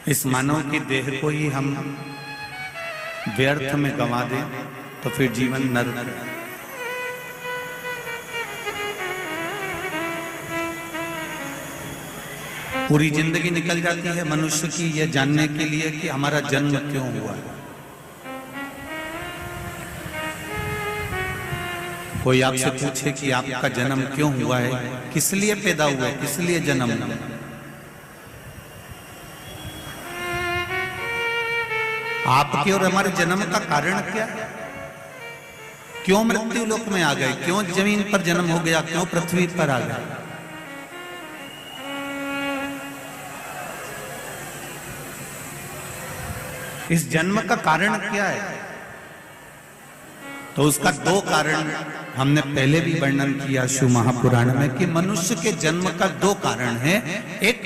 इस मानव की देह को ही हम व्यर्थ में गंवा दें तो फिर जीवन नरक है। पूरी जिंदगी निकल जाती है मनुष्य की यह जानने के लिए कि हमारा जन्म क्यों हुआ है। कोई आपसे पूछे कि आपका जन्म क्यों हुआ है, किस लिए पैदा हुआ है, किस लिए जन्म हुआ, आपके और हमारे जन्म का कारण क्या है? क्यों मृत्यु लोक में आ गए, क्यों जमीन पर जन्म हो गया, क्यों पृथ्वी पर आ गए? इस जन्म का कारण क्या है? तो उसका दो कारण हमने पहले भी वर्णन किया शिव महापुराण में कि मनुष्य के जन्म का दो कारण है। एक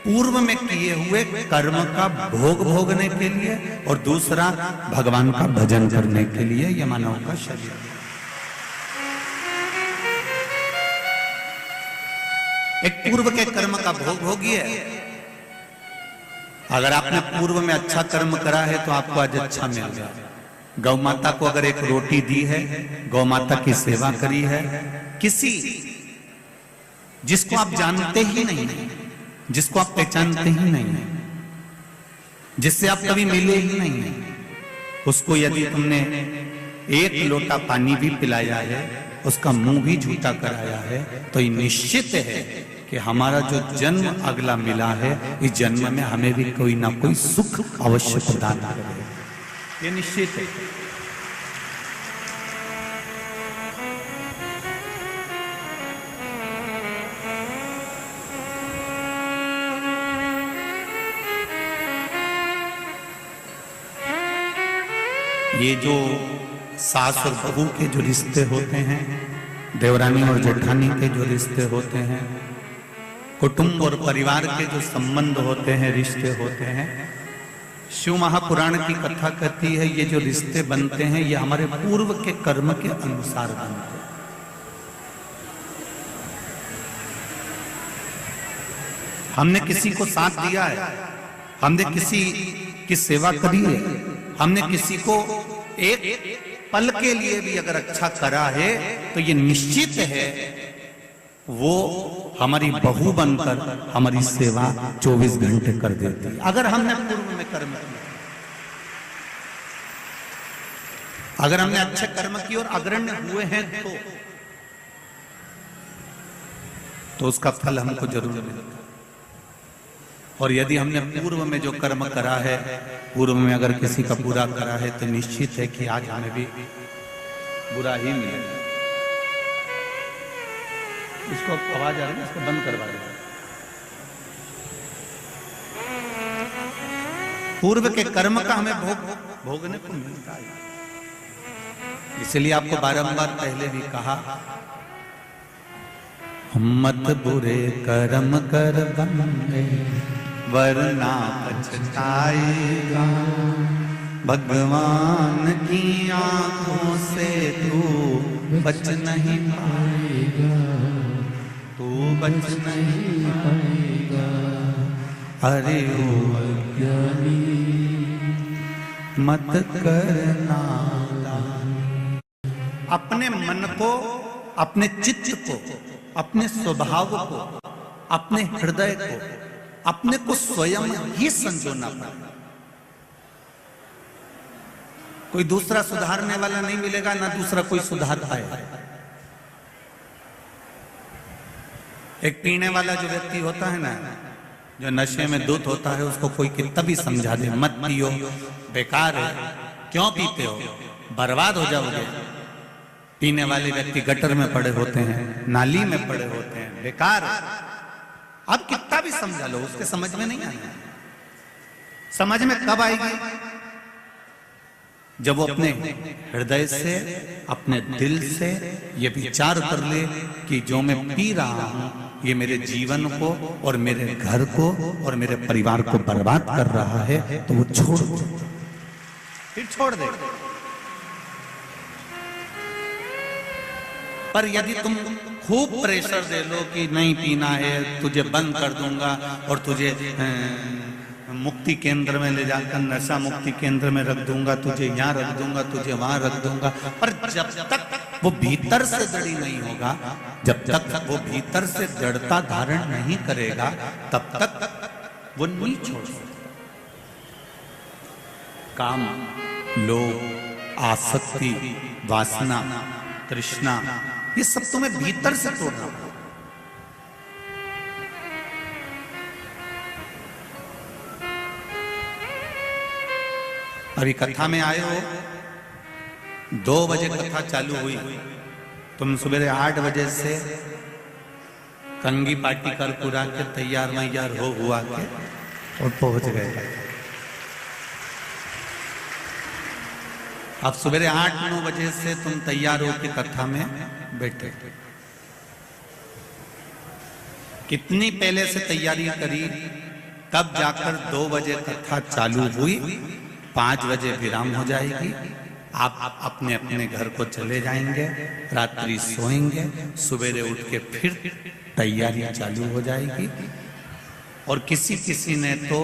पूर्व में किए हुए कर्म का भोग भोगने के लिए और दूसरा भगवान का भजन करने के लिए यह मानव का शरीर। एक पूर्व के कर्म का भोग भोगिए। अगर आपने पूर्व में अच्छा कर्म करा है तो आपको आज अच्छा मिल गया। गौ माता को अगर एक रोटी दी है, गौ माता की सेवा करी है, किसी जिसको आप जानते ही नहीं, जिसको आप पहचानते ही नहीं, जिससे आप कभी मिले ही नहीं, उसको यदि तुमने एक लोटा पानी भी पिलाया है, उसका मुंह भी झूठा कराया है, तो ये निश्चित है कि हमारा जो जन्म अगला मिला है, इस जन्म में हमें भी कोई ना कोई सुख अवश्य प्रदान करेगा। ये निश्चित है। ये जो सास और बहू के जो रिश्ते होते हैं, देवरानी और जेठानी के जो रिश्ते होते हैं, कुटुंब और परिवार के जो संबंध होते हैं, रिश्ते होते हैं, शिव महापुराण की कथा कहती है ये जो रिश्ते बनते हैं ये हमारे पूर्व के कर्म के अनुसार बनते हैं। हमने किसी को साथ दिया है, हमने किसी की सेवा करी है, हमने किसी को एक पल के लिए भी अगर अच्छा करा है तो ये निश्चित है वो हमारी बहू बनकर हमारी सेवा 24 घंटे कर देती है। अगर हमने पूर्व में कर्म किया, अगर हमने अच्छे कर्म किए और अग्रण्य हुए हैं तो उसका फल हमको जरूर मिलेगा। और यदि हमने पूर्व में जो कर्म करा है, पूर्व में अगर किसी का बुरा करा है तो निश्चित है कि आज हमें भी बुरा ही मिलेगा। इसको आवाज आ रही है, इसको बंद करवा दो। पूर्व के कर्म का हमें भोगने को मिलता है। इसलिए आपको बारंबार पहले भी कहा, मत बुरे कर्म कर बंदे वरना पछताएगा, भगवान की आंखों से तू बच नहीं पाएगा, तू बच नहीं पाएगा। अरे ओ अज्ञानी मत करना। अपने मन को, अपने चित्त को, अपने स्वभाव को, अपने हृदय को, अपने को स्वयं ही संजोना पड़ेगा। कोई दूसरा सुधारने वाला नहीं मिलेगा, ना दूसरा कोई सुधार पाएगा। एक पीने वाला जो व्यक्ति होता है ना, जो नशे में धुत होता है, उसको कोई कितना भी समझा दे मत पियो, बेकार है, क्यों पीते हो, बर्बाद हो जाओगे। पीने वाले व्यक्ति गटर में पड़े होते हैं, नाली में पड़े होते हैं, बेकार। अब कितना भी समझा लो उसके समझ में नहीं आएगा। समझ में कब आएगी? जब वो अपने हृदय से, अपने दिल से ये विचार कर ले कि जो मैं पी रहा हूं ये मेरे जीवन को और मेरे घर को और मेरे परिवार को बर्बाद कर रहा है, तो वो छोड़ दे, फिर छोड़ दे। पर यदि तुम खूब प्रेशर दे लो कि नहीं पीना है, तुझे बंद कर दूंगा और तुझे मुक्ति केंद्र में ले जाकर नशा मुक्ति केंद्र में रख दूंगा, तुझे यहाँ रख दूंगा, तुझे वहां रख दूंगा, पर जब तक वो भीतर से दृढ़ नहीं होगा, जब तक वो भीतर से दृढ़ता धारण नहीं करेगा, तब तक वो नहीं छोड़ सकता। काम, लोभ, आसक्ति, वासना, तृष्णा, ये सब तुम्हें भीतर से तोड़ना होगा। अभी कथा में आए हो, 2 बजे कथा चालू हुई, तुम सुबह 8 बजे से कंगी पार्टी कर पूरा के तैयार मैयार हो हुआ के और पहुंच गए। अब सुबह 8-9 बजे से तुम तैयार हो के कथा में बैठे। कितनी पहले से तैयारी करी, तब जाकर 2 बजे कथा चालू हुई, 5 बजे विराम हो जाएगी, आप अपने अपने घर को चले जाएंगे, रात्रि सोएंगे, सवेरे उठ के फिर तैयारी चालू हो जाएगी। और किसी किसी ने तो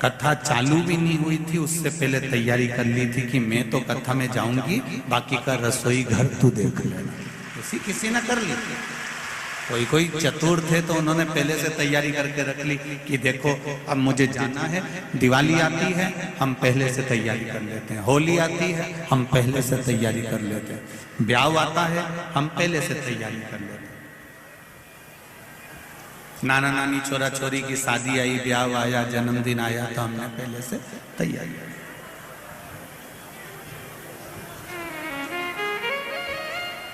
कथा चालू भी नहीं हुई थी, उससे पहले तैयारी कर ली थी कि मैं तो कथा में जाऊंगी, बाकी का रसोई घर तू देख लेना, किसी ने कर ली। कोई चतुर थे तो उन्होंने पहले से तैयारी करके रख ली कि देखो अब मुझे जाना है, दिवाली आती है हम पहले से तैयारी कर लेते हैं, होली आती है हम पहले से तैयारी कर लेते हैं, ब्याह आता है हम पहले से तैयारी कर लेते हैं, नाना नानी छोरा छोरी की शादी आई, ब्याह आया, जन्मदिन आया, तो हमने पहले से तैयारी की।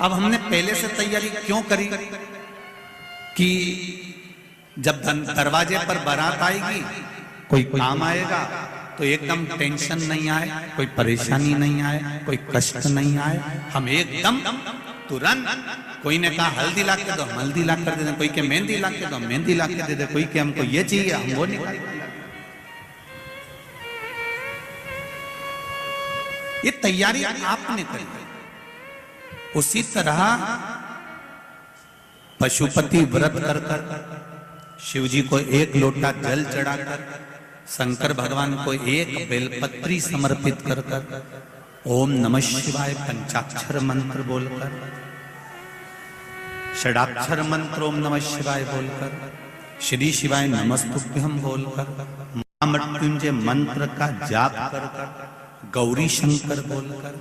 अब हमने पहले से तैयारी क्यों करी कि जब दरवाजे पर बारात आएगी, कोई काम आएगा तो एकदम टेंशन नहीं आए, कोई परेशानी नहीं आए, कोई कष्ट नहीं आए, हम एकदम तुरंत, कोई ने कहा हल्दी ला के दो, हम हल्दी ला कर दे दें, कोई के मेहंदी ला के दो, मेहंदी ला के दे दे, कोई के हमको ये चाहिए हम वो निकाल। ये तैयारी आपने करी। उसी तरह पशुपति व्रत कर कर शिव जी को 1 लोटा जल चढ़ाकर, शंकर भगवान को 1 बेलपत्री समर्पित कर कर, ओम नमः शिवाय पंचाक्षर मंत्र बोलकर, षडाक्षर मंत्र ओम नमः शिवाय बोलकर, श्री शिवाय नमस्तुभ्यं बोलकर, महामृत्युंजय मंत्र का जाप कर कर, गौरी शंकर बोलकर,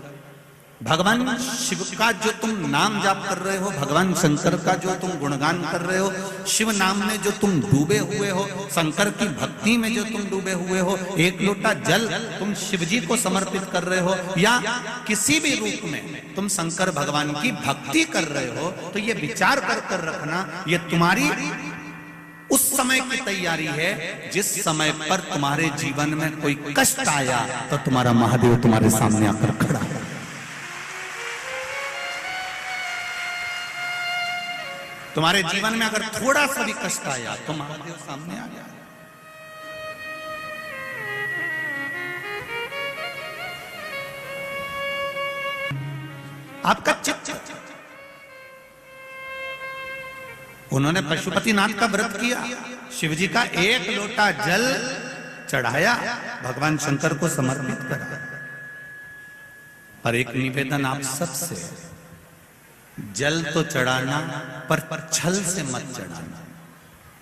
भगवान शिव का जो तुम नाम जाप कर रहे हो, भगवान शंकर का जो तुम गुणगान कर रहे हो, शिव नाम में जो तुम डूबे हुए हो, शंकर की भक्ति में जो तुम डूबे हुए हो, 1 लोटा जल तुम शिव जी को समर्पित कर रहे हो, या किसी भी रूप में तुम शंकर भगवान की भक्ति कर रहे हो, तो ये विचार कर कर रखना, ये तुम्हारी उस समय की तैयारी है जिस समय पर तुम्हारे जीवन में कोई कष्ट आया तो तुम्हारा महादेव तुम्हारे सामने आकर खड़ा है। तुम्हारे जीवन में अगर थोड़ा सा भी कष्ट आया तो महादेव सामने आ गया। आपका चित्त, उन्होंने पशुपतिनाथ का व्रत किया, शिव जी का 1 लोटा जल चढ़ाया, भगवान शंकर को समर्पित करा। पर एक निवेदन आप सबसे, जल तो चढ़ाना पर छल से मत चढ़ाना।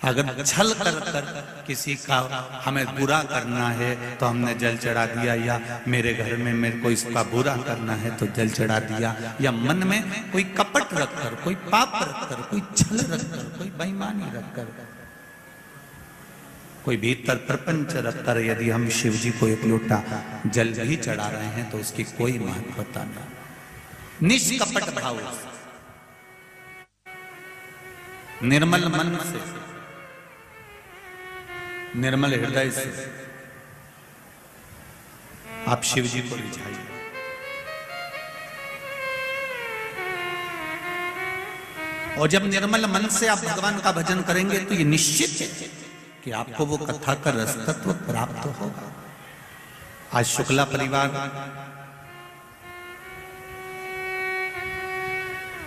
अगर छल कर कर किसी का हमें बुरा करना है तो हमने जल चढ़ा दिया, या मेरे घर में मेरे को इसका बुरा करना है तो जल चढ़ा दिया, या मन में कोई कपट रखकर, कोई पाप रखकर, कोई छल रखकर, कोई बेईमानी रखकर, कोई भीतर प्रपंच रखकर यदि हम शिव जी को 1 लोटा जल भी चढ़ा रहे हैं तो उसकी कोई महत्वता नहीं। निष्कपट भाव, निर्मल मन से, निर्मल हृदय से आप शिव जी को रिझाइए। और जब निर्मल मन से आप भगवान का भजन करेंगे तो ये निश्चित है कि आपको वो कथा का रसतत्व प्राप्त होगा। आज शुक्ला परिवार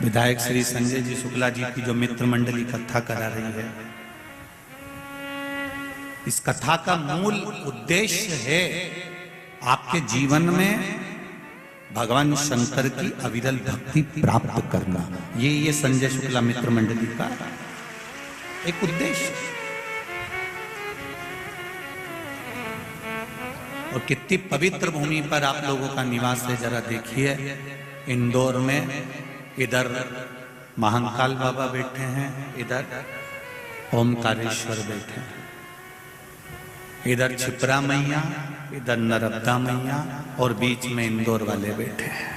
विधायक श्री संजय जी शुक्ला जी की जो मित्र मंडली कथा करा रही है, इस कथा का मूल उद्देश्य है आपके जीवन में भगवान शंकर की अविरल भक्ति प्राप्त करना। ये संजय शुक्ला मित्र मंडली का एक उद्देश्य। और कितनी पवित्र भूमि पर आप लोगों का निवास है, जरा देखिए। इंदौर में इधर महाकाल बाबा बैठे हैं, इधर ओमकारेश्वर बैठे हैं, इधर छिपरा मैया, इधर नर्मदा मैया, और बीच में इंदौर वाले बैठे हैं।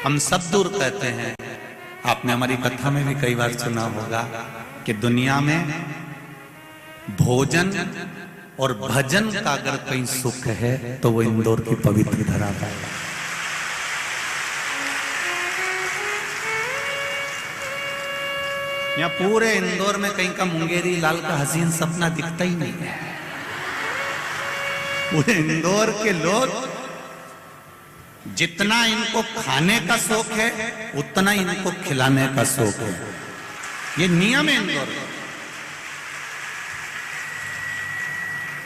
हम सब दूर कहते हैं, आपने हमारी कथा में भी कई बार सुना होगा कि दुनिया में भोजन और भजन का अगर कहीं सुख है तो वो इंदौर की पवित्र धरा है। यहाँ पूरे इंदौर में कहीं का मुंगेरी लाल का हसीन सपना दिखता ही नहीं है। पूरे इंदौर के लोग जितना इनको खाने का शौक है उतना इनको खिलाने का शौक है। ये नियम है इंदौर का।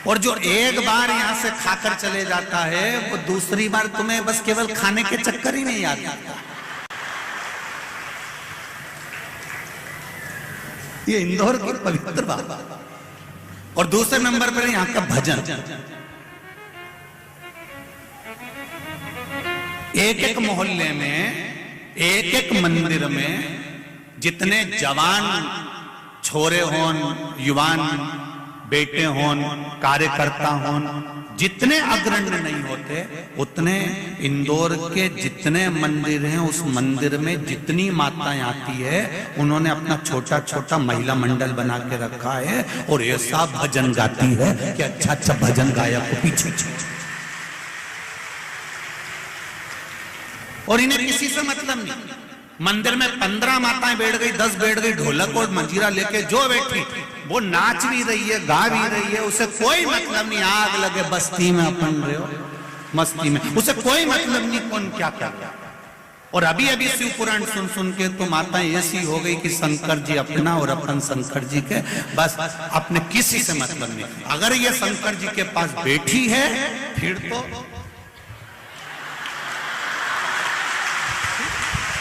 और जो एक बार यहां से खाकर चले जाता है वो दूसरी बार तुम्हें बस केवल खाने के चक्कर ही नहीं याद आता। ये इंदौर की पवित्र बात। और दूसरे नंबर पर यहां का भजन। एक एक मोहल्ले में, एक एक मंदिर में जितने जवान छोरे होन, युवान बेटे होन, कार्यकर्ता होन, जितने अग्रणी नहीं होते उतने इंदौर के जितने मंदिर हैं उस मंदिर में जितनी माताएं आती है उन्होंने अपना छोटा छोटा महिला मंडल बना के रखा है और ऐसा भजन गाती है कि अच्छा अच्छा भजन गायक को पीछे। और इन्हें किसी से मतलब नहीं। मंदिर में 15 माताएं बैठ गई, 10 बैठ गई, ढोलक और मंजीरा लेके जो बैठी वो नाच भी रही है, गा भी रही है, उसे कोई मतलब नहीं। आग लगे बस्ती में अपन रहे हो मस्ती में, उसे कोई मतलब नहीं कौन क्या क्या। और अभी अभी शिव पुराण सुन सुन के तो माताएं ऐसी हो गई कि शंकर जी अपना और अपन शंकर जी के, बस अपने किसी से मतलब नहीं। अगर ये शंकर जी के पास बैठी है फिर तो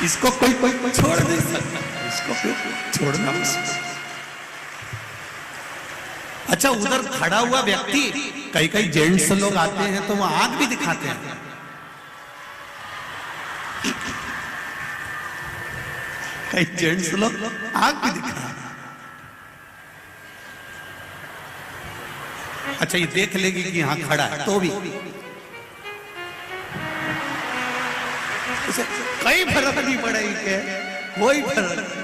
इसको कोई छोड़ नहीं सकता, इसको छोड़ना मुश्किल। अच्छा, उधर खड़ा हुआ व्यक्ति, कई कई जेंट्स लोग आते हैं तो वो आंख भी दिखाते हैं। कई जेंट्स लोग आंख भी दिखाते हैं। अच्छा, ये देख लेगी कि यहां खड़ा है तो भी कई फर्क नहीं पड़ेगी के, कोई फर्क।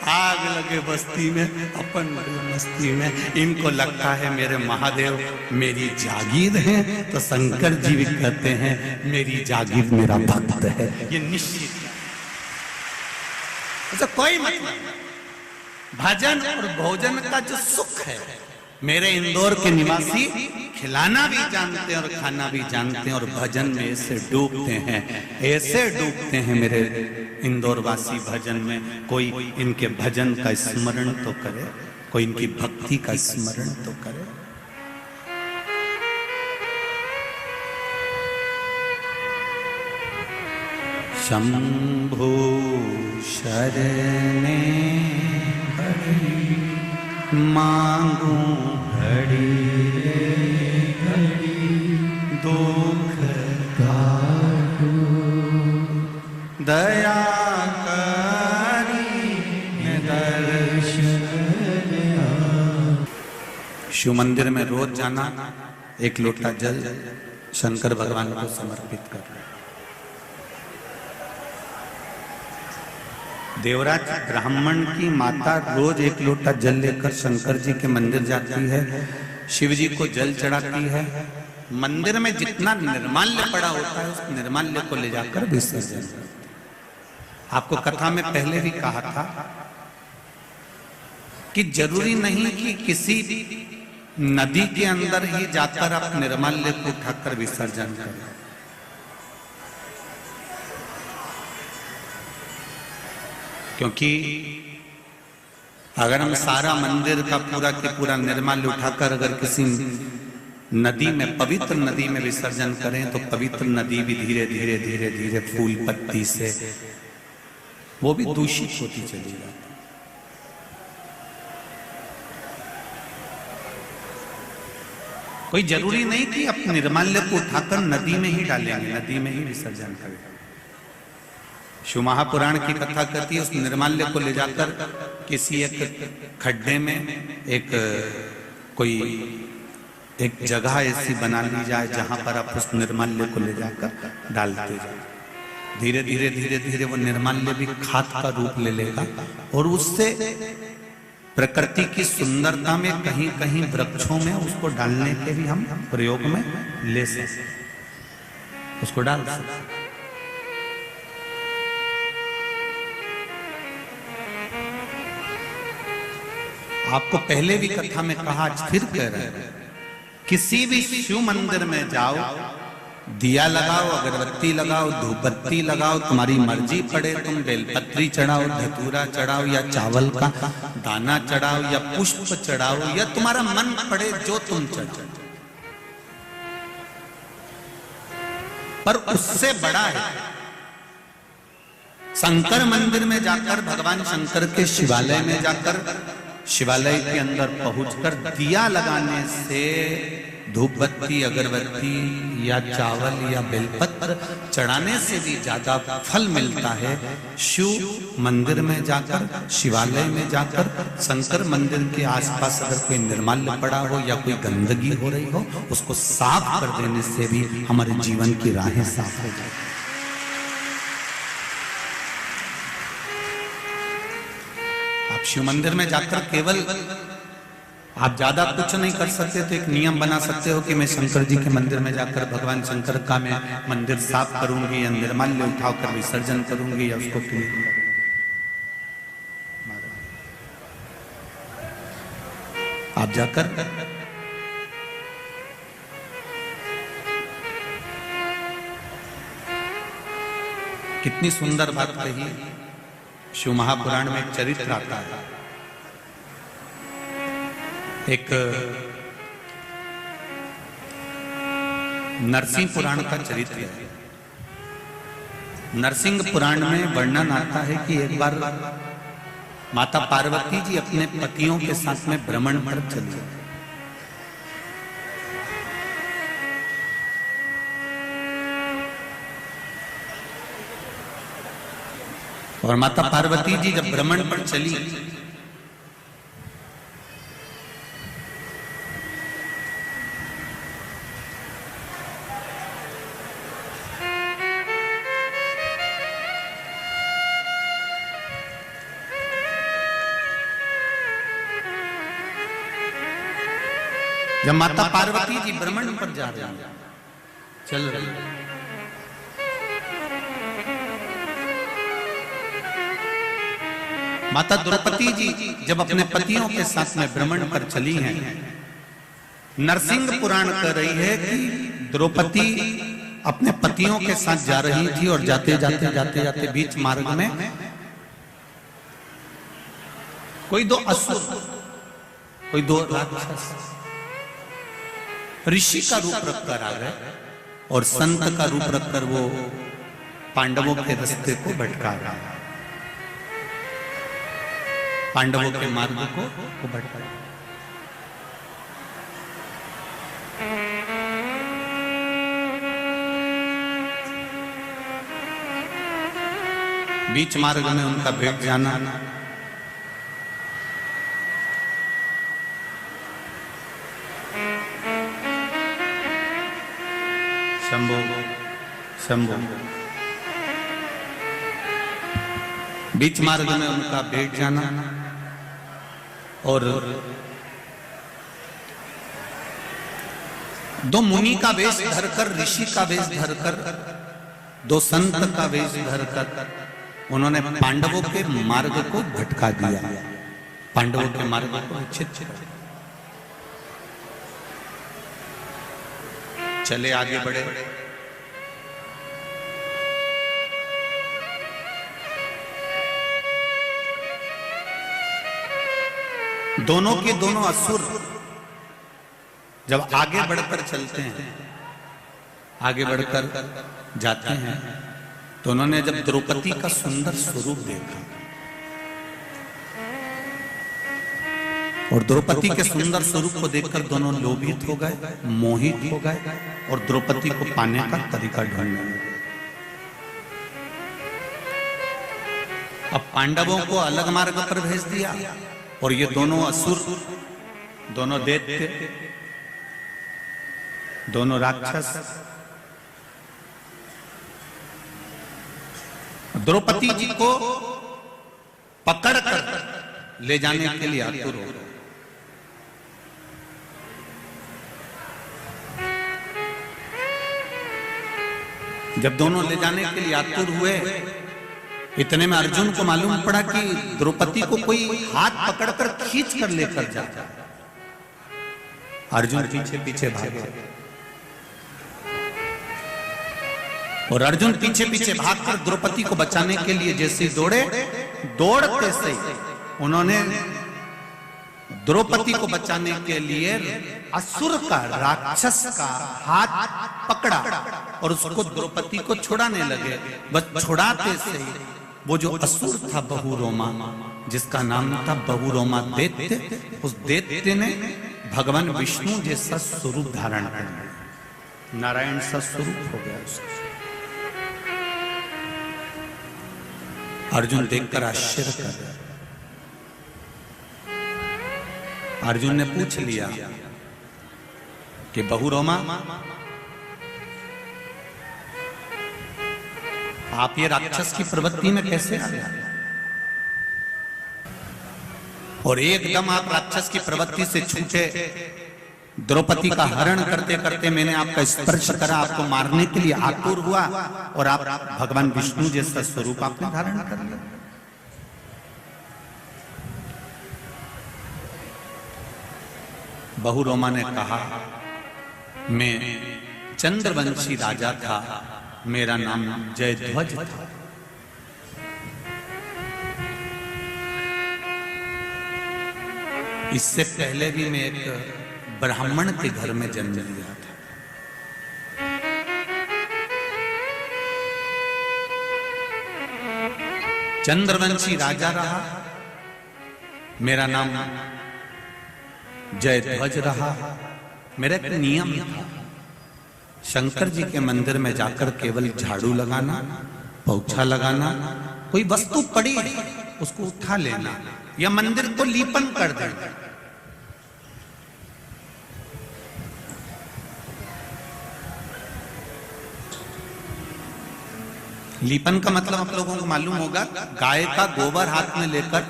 आग लगे बस्ती में अपन मस्ती में। इनको लगता है मेरे महादेव मेरी जागीर है, तो शंकर जी भी कहते हैं मेरी जागीर मेरा भक्त है। ये निश्चित। अच्छा, कोई मतलब भजन और भोजन का जो सुख है मेरे इंदौर के निवासी खिलाना भी जानते हैं और खाना भी जानते हैं और भजन में ऐसे डूबते हैं, ऐसे डूबते हैं मेरे इंदौर वासी भजन में। कोई इनके भजन का स्मरण तो करे, कोई इनकी भक्ति का स्मरण तो करे। शंभो शरणे मांगू घड़ी घड़ी दुख काटू दया करी दर्शन। शिव मंदिर में रोज जाना, एक लोटा जल शंकर भगवान को समर्पित करना। देवराज ब्राह्मण की माता रोज एक लोटा जल लेकर शंकर जी के मंदिर जाती है, शिव जी को जल चढ़ाती है। मंदिर में जितना निर्माल्य पड़ा होता है उस निर्माल्य को ले जाकर विसर्जन। आपको कथा में पहले भी कहा था कि जरूरी नहीं कि किसी नदी के अंदर ही जाकर आप निर्माल्य को उठाकर विसर्जन करें। क्योंकि अगर हम सारा मंदिर का पूरा के पूरा निर्माल्य उठाकर अगर किसी नदी में, पवित्र नदी में विसर्जन करें तो पवित्र नदी भी धीरे धीरे धीरे धीरे फूल पत्ती से वो भी दूषित होती चली जाती। कोई जरूरी नहीं कि आप निर्माल्य को उठाकर नदी में ही डालेंगे, नदी में ही विसर्जन करें। शिव महापुराण की कथा कहती है उस निर्माल्य को ले जाकर किसी एक खड्डे में एक जगह ऐसी बना ली जाए जहां पर आप उस निर्माल्य को ले जाकर डालते जाए। धीरे धीरे धीरे धीरे वो निर्माल्य भी खाद का रूप ले लेगा और उससे प्रकृति की सुंदरता में कहीं कहीं वृक्षों में उसको डालने के भी हम प्रयोग में ले सकते, उसको डाल सकते। आपको पहले भी कथा में कहा, आज फिर कह रहे हैं, किसी भी शिव मंदिर में जाओ, दिया लगाओ, अगरबत्ती लगाओ, धूपबत्ती लगाओ, तुम्हारी मर्जी पड़े, तुम बेलपत्री चढ़ाओ, धतूरा चढ़ाओ या चावल का दाना चढ़ाओ या पुष्प चढ़ाओ या तुम्हारा मन पड़े जो तुम चढ़ाओ, पर उससे बड़ा है शंकर मंदिर में जाकर, भगवान शंकर के शिवालय में जाकर, शिवालय के अंदर पहुंचकर दिया लगाने से, धूपबत्ती अगरबत्ती या चावल या बेलपत्र चढ़ाने से भी ज्यादा फल मिलता है शिव मंदिर में जाकर, शिवालय में जाकर। शंकर मंदिर के आसपास अगर कोई निर्माल्य पड़ा हो या कोई गंदगी हो रही हो, उसको साफ कर देने से भी हमारे जीवन की राहें साफ हो जाती। आप शिव मंदिर में जाकर केवल, आप ज्यादा कुछ नहीं कर सकते तो एक नियम बना सकते हो कि मैं शंकर जी के मंदिर में जाकर भगवान शंकर का मैं मंदिर साफ करूंगी या निर्माल्य उठाकर विसर्जन करूंगी या उसको क्लीन करूंगी। आप जाकर कितनी सुंदर बात कही। शिव महापुराण में एक चरित्र आता है, एक नरसिंह पुराण का चरित्र है। नरसिंह पुराण में वर्णन आता है कि एक बार माता पार्वती जी अपने पतियों के साथ में भ्रमण पर चली और माता पार्वती जी जब भ्रमण पर चली जब माता पार्वती जी भ्रमण पर जा रही हैं, चल रही है, माता द्रौपदी जी जब अपने पतियों के साथ में भ्रमण पर चली हैं, नरसिंह पुराण कह रही है कि द्रौपदी अपने पतियों के साथ जा रही थी और जाते जाते जाते जाते बीच मार्ग में कोई दो असुर, कोई दो राक्षस ऋषि का रूप रखकर आ गए और संत का रूप रखकर वो पांडवों के रास्ते को भटका रहा है, पांडवों के मार्ग को भटका। बीच मार्ग में उनका भेंट जाना, शंभो शंभो, बीच मार्ग में उनका भेंट जाना और दो मुनि का वेश धरकर, ऋषि का वेश धरकर, दो संत का वेश धरकर उन्होंने पांडवों के मार्ग को भटका दिया, पांडवों के मार्ग को विच्छिन्न। चले आगे बढ़े, दोनों के दोनों असुर जब आगे बढ़कर चलते हैं, आगे बढ़कर जाते हैं, तो उन्होंने जब द्रौपदी का सुंदर स्वरूप देखा और द्रौपदी के सुंदर स्वरूप को देखकर दोनों लोभित हो गए, मोहित हो गए और द्रौपदी को पाने का तरीका ढूंढने लगे। अब पांडवों को अलग मार्ग पर भेज दिया और ये दोनों असुर, दोनों दैत्य, दोनों राक्षस द्रौपदी जी को पकड़कर ले जाने के लिए आतुर हो गए। जब दोनों ले जाने के लिए आतुर हुए, इतने में अर्जुन को मालूम पड़ा कि द्रौपदी को कोई हाथ पकड़कर खींच कर लेकर जाता है। अर्जुन पीछे पीछे भागे और अर्जुन पीछे पीछे भागकर द्रौपदी को बचाने के लिए जैसे ही दौड़े, दौड़ते से उन्होंने द्रौपदी को बचाने के लिए असुर का, राक्षस का हाथ पकड़ा और उसको द्रौपदी को छुड़ाने लगे। बस छुड़ाते से वो जो असुर था बहुरोमा, जिसका नाम था बहुरोमा दैत्य, उस दैत्य ने भगवान विष्णु जैसा स्वरूप धारण कर लिया, नारायण सा स्वरूप हो गया उसका। अर्जुन देखकर आश्चर्य कर गया। अर्जुन ने पूछ लिया कि बहुरोमा, आप ये राक्षस की प्रवृत्ति में कैसे आ गए? और एकदम आप राक्षस की प्रवृत्ति से छूटे, द्रौपदी का हरण करते करते मैंने आपका स्पर्श करा, आपको मारने के लिए आतुर हुआ और आप भगवान विष्णु जैसा स्वरूप आपने धारण कर लिया। बहुरोमा ने कहा, मैं चंद्रवंशी राजा था, मेरा नाम जयध्वज था। इससे पहले भी मैं एक ब्राह्मण के घर में जन्म लिया था। चंद्रवंशी राजा रहा, मेरा नाम जयध्वज रहा। मेरा एक नियम था, शंकर जी के मंदिर में जाकर केवल झाड़ू लगाना, पोछा लगाना, कोई वस्तु पड़ी है उसको उठा लेना या मंदिर को लीपन कर देना। लीपन का मतलब आप लोगों को मालूम होगा, गाय का गोबर हाथ में लेकर,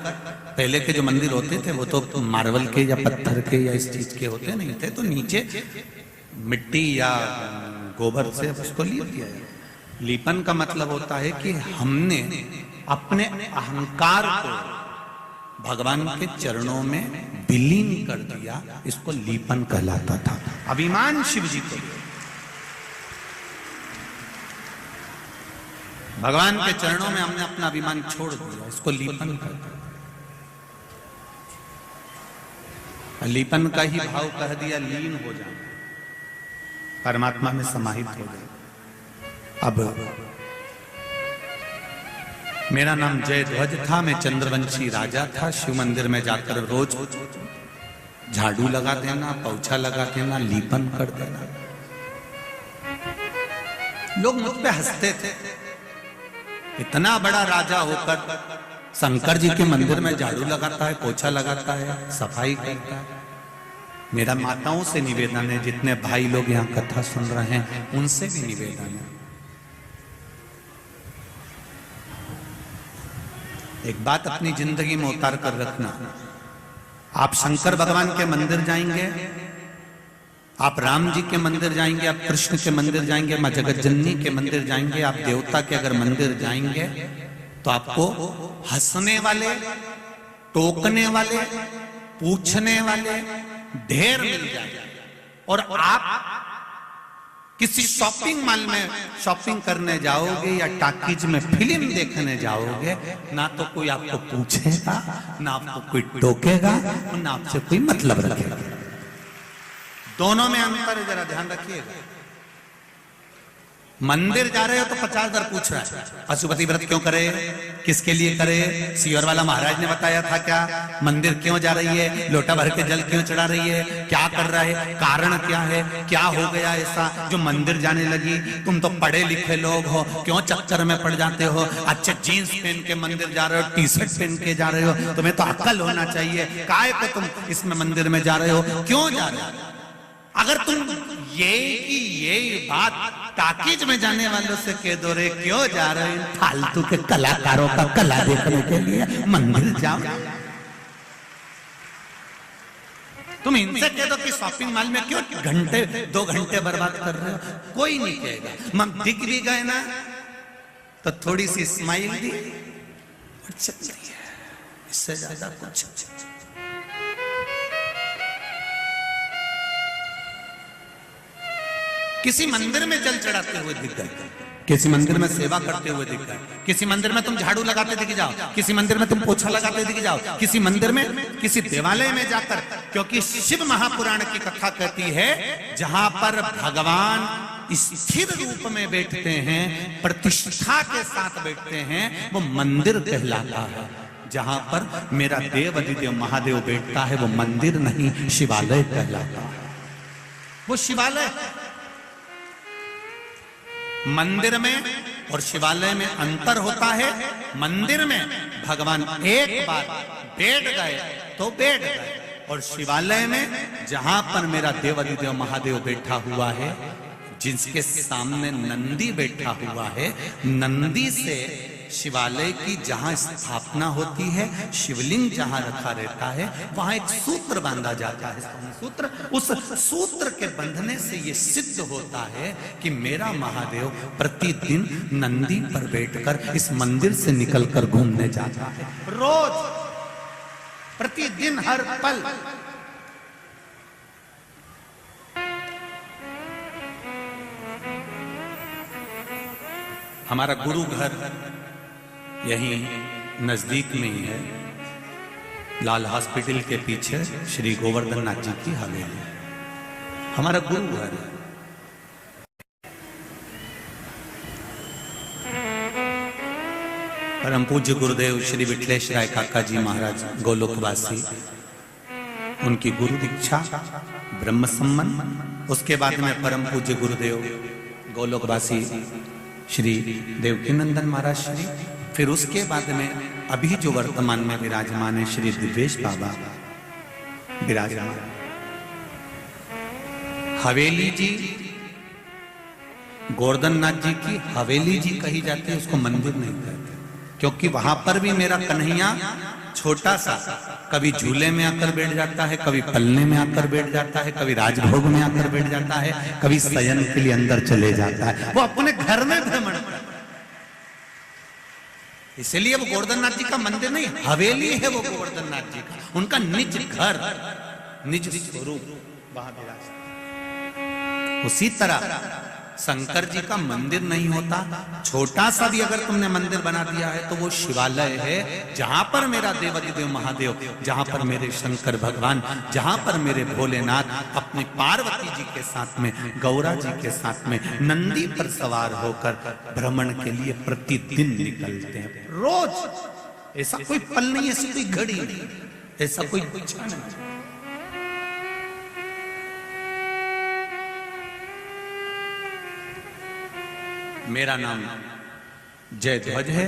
पहले के जो मंदिर होते थे वो तो मार्बल के या पत्थर के या इस चीज के होते नहीं थे, तो नीचे मिट्टी या गोबर से उसको लीप दिया जाए। लीपन का मतलब होता है कि हमने अपने अहंकार को भगवान के चरणों में विलीन कर दिया, इसको लीपन कहलाता था। अभिमान शिव जी को, भगवान के चरणों में हमने अपना अभिमान छोड़ दिया, इसको लीपन कहते हैं। लीपन का ही भाव कह दिया, लीन हो जाना, परमात्मा में समाहित हो जाए। अब मेरा नाम जयध्वज था, मैं चंद्रवंशी राजा था। शिव मंदिर में जाकर रोज झाड़ू लगा देना, पोछा लगा देना, लीपन कर देना। लोग मुझ पे हंसते थे, इतना बड़ा राजा होकर शंकर जी के मंदिर में झाड़ू लगाता है, पोछा लगाता है, सफाई करता है। मेरा माताओं से निवेदन है, जितने भाई लोग यहाँ कथा सुन रहे हैं उनसे भी निवेदन है, एक बात अपनी जिंदगी में उतार कर रखना। आप शंकर भगवान के मंदिर जाएंगे, आप राम जी के मंदिर जाएंगे, आप कृष्ण के मंदिर जाएंगे, मां जगत जननी के मंदिर जाएंगे, आप देवता के अगर मंदिर जाएंगे तो आपको हंसने वाले, टोकने वाले, पूछने वाले ढेर मिल जाएंगे। और आप किसी शॉपिंग मॉल में शॉपिंग करने जाओगे या टॉकीज में फिल्म देखने जाओगे, ना तो कोई आपको पूछेगा, ना आपको कोई टोकेगा, ना आपसे कोई मतलब रखेगा। दोनों में अंतर है, जरा ध्यान रखिएगा। मंदिर जा रहे हो तो 50 बार पूछ रहा है पशुपति व्रत क्यों करे, किसके लिए करे, सीवर वाला महाराज ने बताया था क्या, मंदिर क्यों जा रही है, लोटा भर के जल क्यों चढ़ा रही है, क्या कर रहा है, कारण क्या है, क्या हो गया ऐसा जो मंदिर जाने लगी। तुम तो पढ़े लिखे लोग हो, क्यों चक्कर में पड़ जाते हो। अच्छे जीन्स पहन के मंदिर जा रहे हो, टी शर्ट पहन के जा रहे हो, तुम्हें तो अक्ल होना चाहिए। काहे को तुम इसमें मंदिर में जा रहे हो, क्यों जा रहे हो। अगर तुम ये बात टाकीज में जाने वालों से कह दो रे क्यों जा रहे हो, फालतू के कलाकारों का कला देखने के लिए मंदिर जाओ। तुम इनसे कह दो कि शॉपिंग मॉल में क्यों घंटे 2 घंटे बर्बाद कर रहे हो, कोई नहीं कहेगा। हम दिख भी गए ना तो थोड़ी सी स्माइल दी, इससे ज्यादा कुछ। किसी मंदिर में जल चढ़ाते हुए दिख गए, किसी मंदिर में सेवा करते हुए दिख गए, किसी मंदिर में तुम झाड़ू लगाते दिख जाओ, किसी मंदिर में तुम पोछा लगाते दिख जाओ, किसी मंदिर में, किसी देवालय में जाकर, क्योंकि शिव महापुराण की कथा कहती है जहां पर भगवान स्थिर रूप में बैठते हैं, प्रतिष्ठा के साथ बैठते हैं, वो मंदिर कहलाता है। जहां पर मेरा देव अधिदेव महादेव बैठता है वो मंदिर नहीं, शिवालय कहलाता है। वो शिवालय, मंदिर में और शिवालय में अंतर होता है। मंदिर में भगवान एक बार बैठ गए तो बैठ गए, और शिवालय में जहां पर मेरा देव अधिदेव महादेव बैठा हुआ है, जिसके सामने नंदी बैठा हुआ है, नंदी से शिवालय की जहां स्थापना होती है, शिवलिंग जहां रखा रहता है, वहां एक सूत्र बांधा जाता है, सूत्र। उस सूत्र के बंधने से यह सिद्ध होता है कि मेरा महादेव प्रतिदिन नंदी पर बैठकर इस मंदिर से निकलकर घूमने जाता है, रोज, प्रतिदिन, हर पल। हमारा गुरु घर यहीं नजदीक में ही है, लाल हॉस्पिटल के पीछे श्री गोवर्धन नाथ जी की हवेली, हमारा गुरु घर है। परम पूज्य गुरुदेव श्री विठलेश राय काका जी महाराज गोलोकवासी, उनकी गुरु दीक्षा ब्रह्म सम्मन, उसके बाद में परम पूज्य गुरुदेव गोलोकवासी श्री देवकीनंदन महाराज श्री, फिर उसके बाद में अभी जो वर्तमान में विराजमान है श्री दिव्येश बाबा विराजमान। हवेली जी गोवर्धन नाथ जी की हवेली जी कही जाती है, उसको मंदिर नहीं कहते, क्योंकि वहां पर भी मेरा कन्हैया छोटा सा कभी झूले में आकर बैठ जाता है, कभी पलने में आकर बैठ जाता है, कभी राजभोग में आकर बैठ जाता है, कभी शयन के लिए अंदर चले जाता है, वो अपने घर में भ्रमण करता है। इसलिए वो गोवर्धन नाथ जी का मंदिर नहीं, हवेली है वो गोवर्धन नाथ जी का, उनका निज घर, निज स्वरूप वहां विराजता। उसी तरह शंकर जी का मंदिर नहीं होता, छोटा सा भी अगर तुमने मंदिर बना दिया है तो वो शिवालय है, जहां पर मेरा देवाधिदेव महादेव, जहां पर मेरे शंकर भगवान, जहां पर मेरे भोलेनाथ अपनी पार्वती जी के साथ में, गौरा जी के साथ में नंदी पर सवार होकर भ्रमण के लिए प्रतिदिन निकलते हैं, रोज। ऐसा कोई पल नहीं, ऐसी कोई घड़ी नहीं, ऐसा कोई इच्छा नहीं। मेरा नाम जय ध्वज है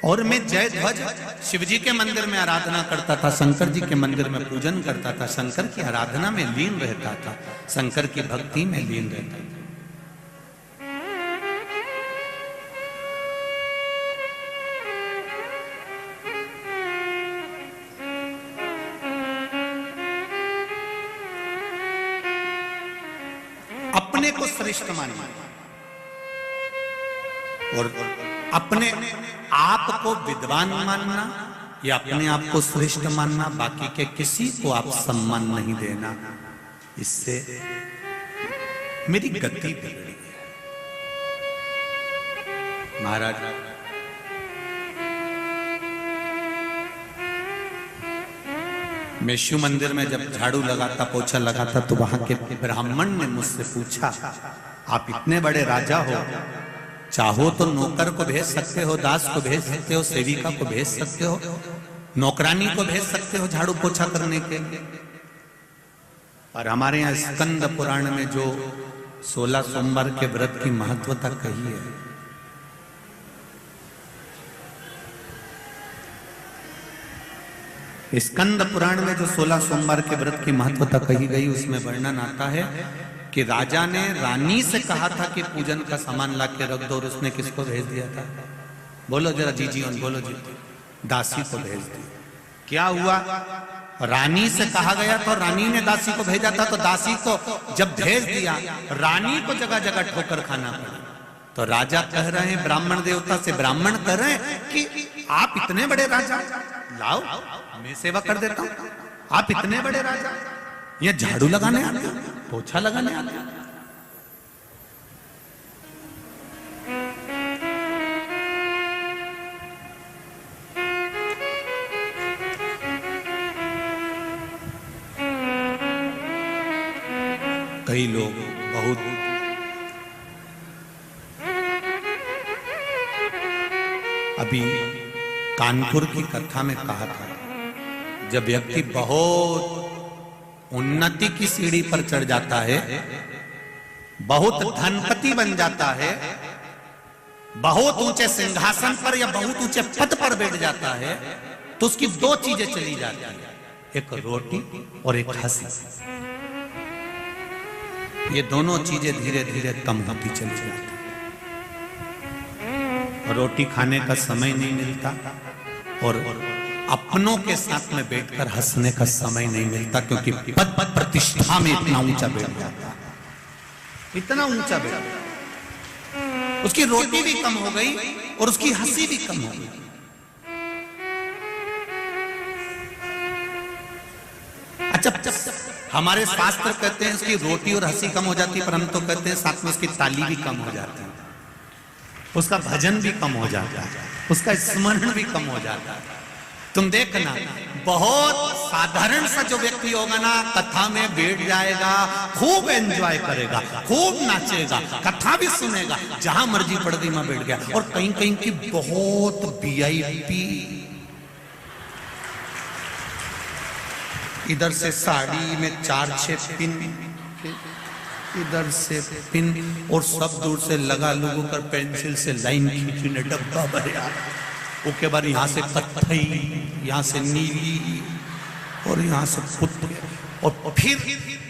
और मैं जय ध्वज शिवजी के मंदिर में आराधना करता था, शंकर जी के मंदिर में पूजन करता था, शंकर की आराधना में लीन रहता था, शंकर की भक्ति में लीन रहता था। अपने को श्रेष्ठ मानना और अपने आप को विद्वान मानना या अपने आप को श्रेष्ठ मानना, बाकी के किसी को आप सम्मान नहीं देना, इससे मेरी गति बिगड़ी है। महाराज मैं शिव मंदिर में जब झाड़ू लगाता, पोछा लगाता, तो वहां के ब्राह्मण ने मुझसे पूछा, आप इतने बड़े राजा हो, चाहो तो नौकर को भेज सकते हो, दास को भेज सकते हो, सेविका को भेज सकते हो, नौकरानी को भेज सकते हो झाड़ू पोछा करने के लिए। और हमारे यहाँ स्कंद पुराण में जो 16 सोमवार के व्रत की महत्वता कही है, स्कंद पुराण में जो 16 सोमवार के व्रत की महत्वता कही गई, उसमें वर्णन आता है कि राजा ने रानी से कहा था कि पूजन का सामान ला के रख दो, और उसने किसको भेज दिया था? बोलो जरा जी जी बोलो जी, दासी को भेज दी। क्या हुआ? रानी से कहा गया तो रानी ने दासी को भेजा था, तो दासी को जब भेज दिया, रानी को जगह जगह ठोकर खाना पड़ा। तो राजा कह रहे हैं, ब्राह्मण देवता से ब्राह्मण कह रहे हैं कि आप इतने बड़े राजा, लाओ मैं सेवा कर देता हूं, आप इतने बड़े राजा, ये झाड़ू लगाने आते हो, पोछा लगाने आते हो। कई लोग बहुत अभी कानपुर की कथा में कहा था, जब व्यक्ति बहुत उन्नति की सीढ़ी पर चढ़ जाता है, बहुत धनपति बन जाता है, बहुत ऊंचे सिंहासन पर या बहुत ऊंचे पद पर बैठ जाता है, तो उसकी दो चीजें चली जाती है, एक रोटी और एक हंसी। ये दोनों चीजें धीरे धीरे कम होती चली जाती है। रोटी खाने का समय नहीं मिलता और अपनों के साथ में बैठकर हंसने का समय नहीं मिलता, क्योंकि पद प्रतिष्ठा में इतना ऊंचा बैठ जाता है, इतना ऊंचा बैठ जाता, उसकी रोटी भी कम हो गई और उसकी हंसी भी कम हो गई। अच्छा, हमारे शास्त्र कहते हैं उसकी रोटी और हंसी कम हो जाती है, पर हम तो कहते हैं साथ में उसकी ताली भी कम हो जाती है, उसका भजन भी कम हो जाता है, उसका स्मरण भी कम हो जाता है। तुम देखना, बहुत साधारण सा जो व्यक्ति होगा ना, कथा में बैठ जाएगा, खूब एंजॉय करेगा, खूब नाचेगा, कथा भी सुनेगा, जहां मर्जी पड़ गई वहां बैठ गया। और कहीं कहीं की बहुत वीआईपी, इधर से साड़ी में 4-6 पिन, इधर से पिन, और सब दूर से लगा लोगों कर पेंसिल से लाइन खींचने, डब्बा भरा, उसके बाद यहाँ से कत्थई, यहाँ से नीली, और यहाँ से पुत्र, और फिर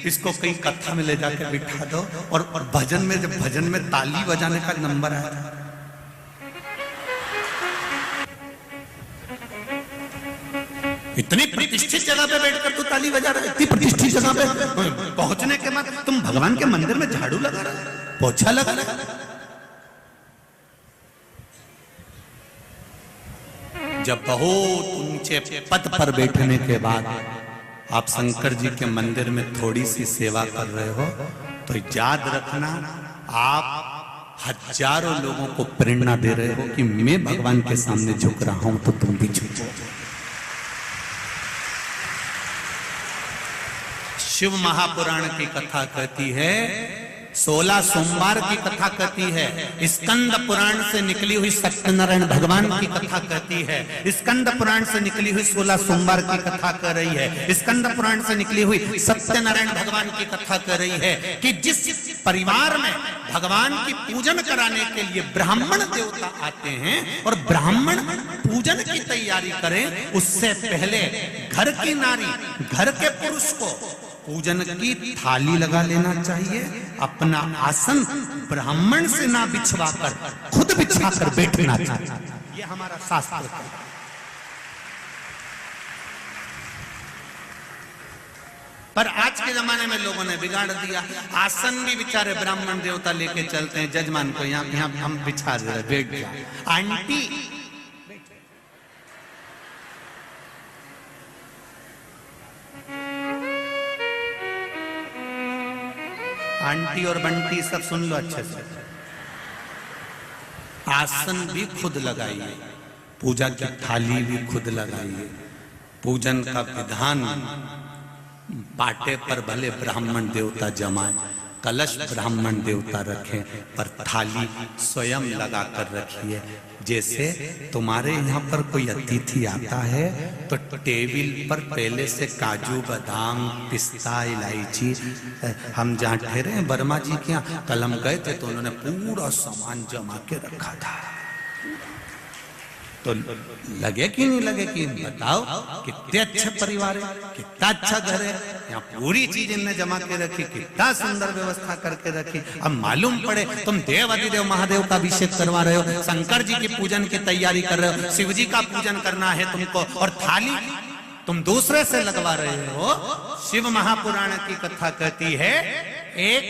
इसको कहीं कथा में ले जाकर बिठा दो, और भजन में, जब भजन में ताली बजाने का नंबर आया था, इतनी प्रतिष्ठित जगह पे बैठकर तू ताली बजा रहा है, इतनी प्रतिष्ठित जगह पे पहुंचने के बाद तुम भगवान के मंदिर में झाड़ू लगा रहा है, पोछा लगा रहा है। जब बहुत ऊंचे पद पर बैठने के बाद आप शंकर जी के मंदिर में थोड़ी सी सेवा कर रहे हो, तो याद रखना, आप हजारों लोगों को प्रेरणा दे रहे हो कि मैं भगवान के सामने झुक रहा हूं, तो तुम भी झुको। शिव महापुराण की कथा कहती है, 16 सोमवार की कथा कहती है, स्कंद पुराण से निकली हुई सत्यनारायण भगवान की कथा कहती है, स्कंद पुराण से निकली हुई 16 सोमवार की कथा कह रही है, स्कंद पुराण से निकली हुई सत्यनारायण भगवान की कथा कह रही है कि जिस परिवार में भगवान की पूजन कराने के लिए ब्राह्मण देवता आते हैं और ब्राह्मण पूजन की तैयारी करें, उससे पहले घर की नारी, घर के पुरुष को पूजन की थाली लगा लेना चाहिए, अपना आसन ब्राह्मण से ना बिछवाकर खुद बिछाकर बैठना चाहिए। ये हमारा शास्त्र है। पर आज के जमाने में लोगों ने बिगाड़ दिया, आसन भी बेचारे ब्राह्मण देवता लेके चलते हैं, जजमान को यहाँ हम बिछा दे रहे, बैठ गया। आंटी आंटी और बंटी सब सुन लो अच्छे से। आसन भी खुद लगाइए, पूजा की थाली भी खुद लगाइए, पूजन का विधान पाटे पर भले ब्राह्मण देवता जमाए, कलश ब्राह्मण देवता रखें, पर थाली स्वयं लगा कर रखिए। जैसे तुम्हारे यहाँ पर कोई अतिथि आता है तो टेबल पर पहले से काजू बादाम पिस्ता इलायची, हम जहाँ ठहरे हैं वर्मा जी के यहाँ, कल हम गए थे तो उन्होंने पूरा सामान जमा के रखा था। तो लगे कि नहीं लगे कि बताओ कितने अच्छे परिवार है, कितना अच्छा घर है, यहाँ पूरी चीज इनने जमा के रखी, कितना सुंदर व्यवस्था करके रखी। अब मालूम पड़े तुम देव अधिदेव महादेव का अभिषेक करवा रहे हो, शंकर जी की पूजन की तैयारी कर रहे हो, शिव जी का पूजन करना है तुमको, और थाली तुम दूसरे से लगवा रहे हो। शिव महापुराण की कथा कहती है एक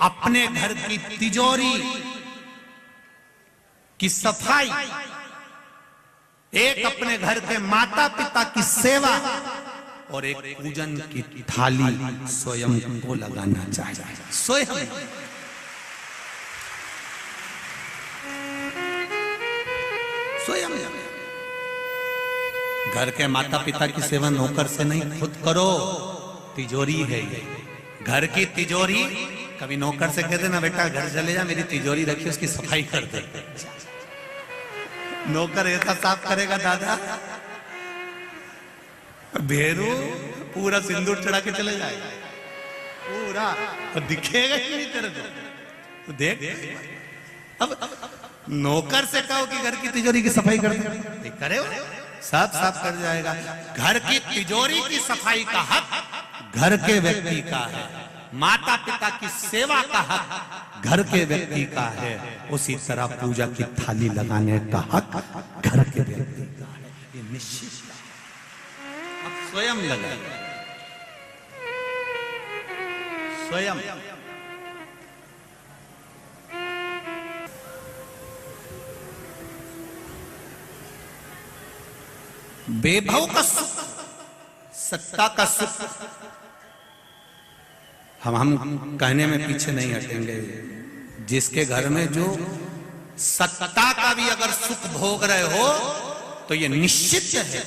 अपने घर की तिजोरी की सफाई, एक अपने घर के माता पिता की सेवा, और एक पूजन की थाली स्वयं को लगाना चाहिए। स्वयं स्वयं घर के माता पिता की सेवा नौकर से नहीं, खुद करो। तिजोरी है ये, घर की तिजोरी। कभी नौकर से कहते ना बेटा घर चले जा, मेरी तिजोरी रखी उसकी सफाई कर दे। नौकर ऐसा साफ करेगा दादा, भेरू पूरा सिंदूर चढ़ा के चले जाएगा पूरा, और दिखेगा ही नहीं तेरे को। तो देख, अब नौकर से कहो कि घर की तिजोरी की सफाई कर दे, करे हो, सब साफ कर जाएगा। घर की तिजोरी की सफाई का हक घर के व्यक्ति का है, माता पिता की सेवा का हक घर के व्यक्ति का है, उसी तरह पूजा की थाली लगाने का हक घर के व्यक्ति का है। ये निश्चित अब स्वयं लगाए, स्वयं। वैभव का सुख, सत्ता का सुख, हम कहने में पीछे नहीं हटेंगे। जिसके घर में जो सत्ता का भी अगर सुख भोग रहे हो तो ये निश्चित है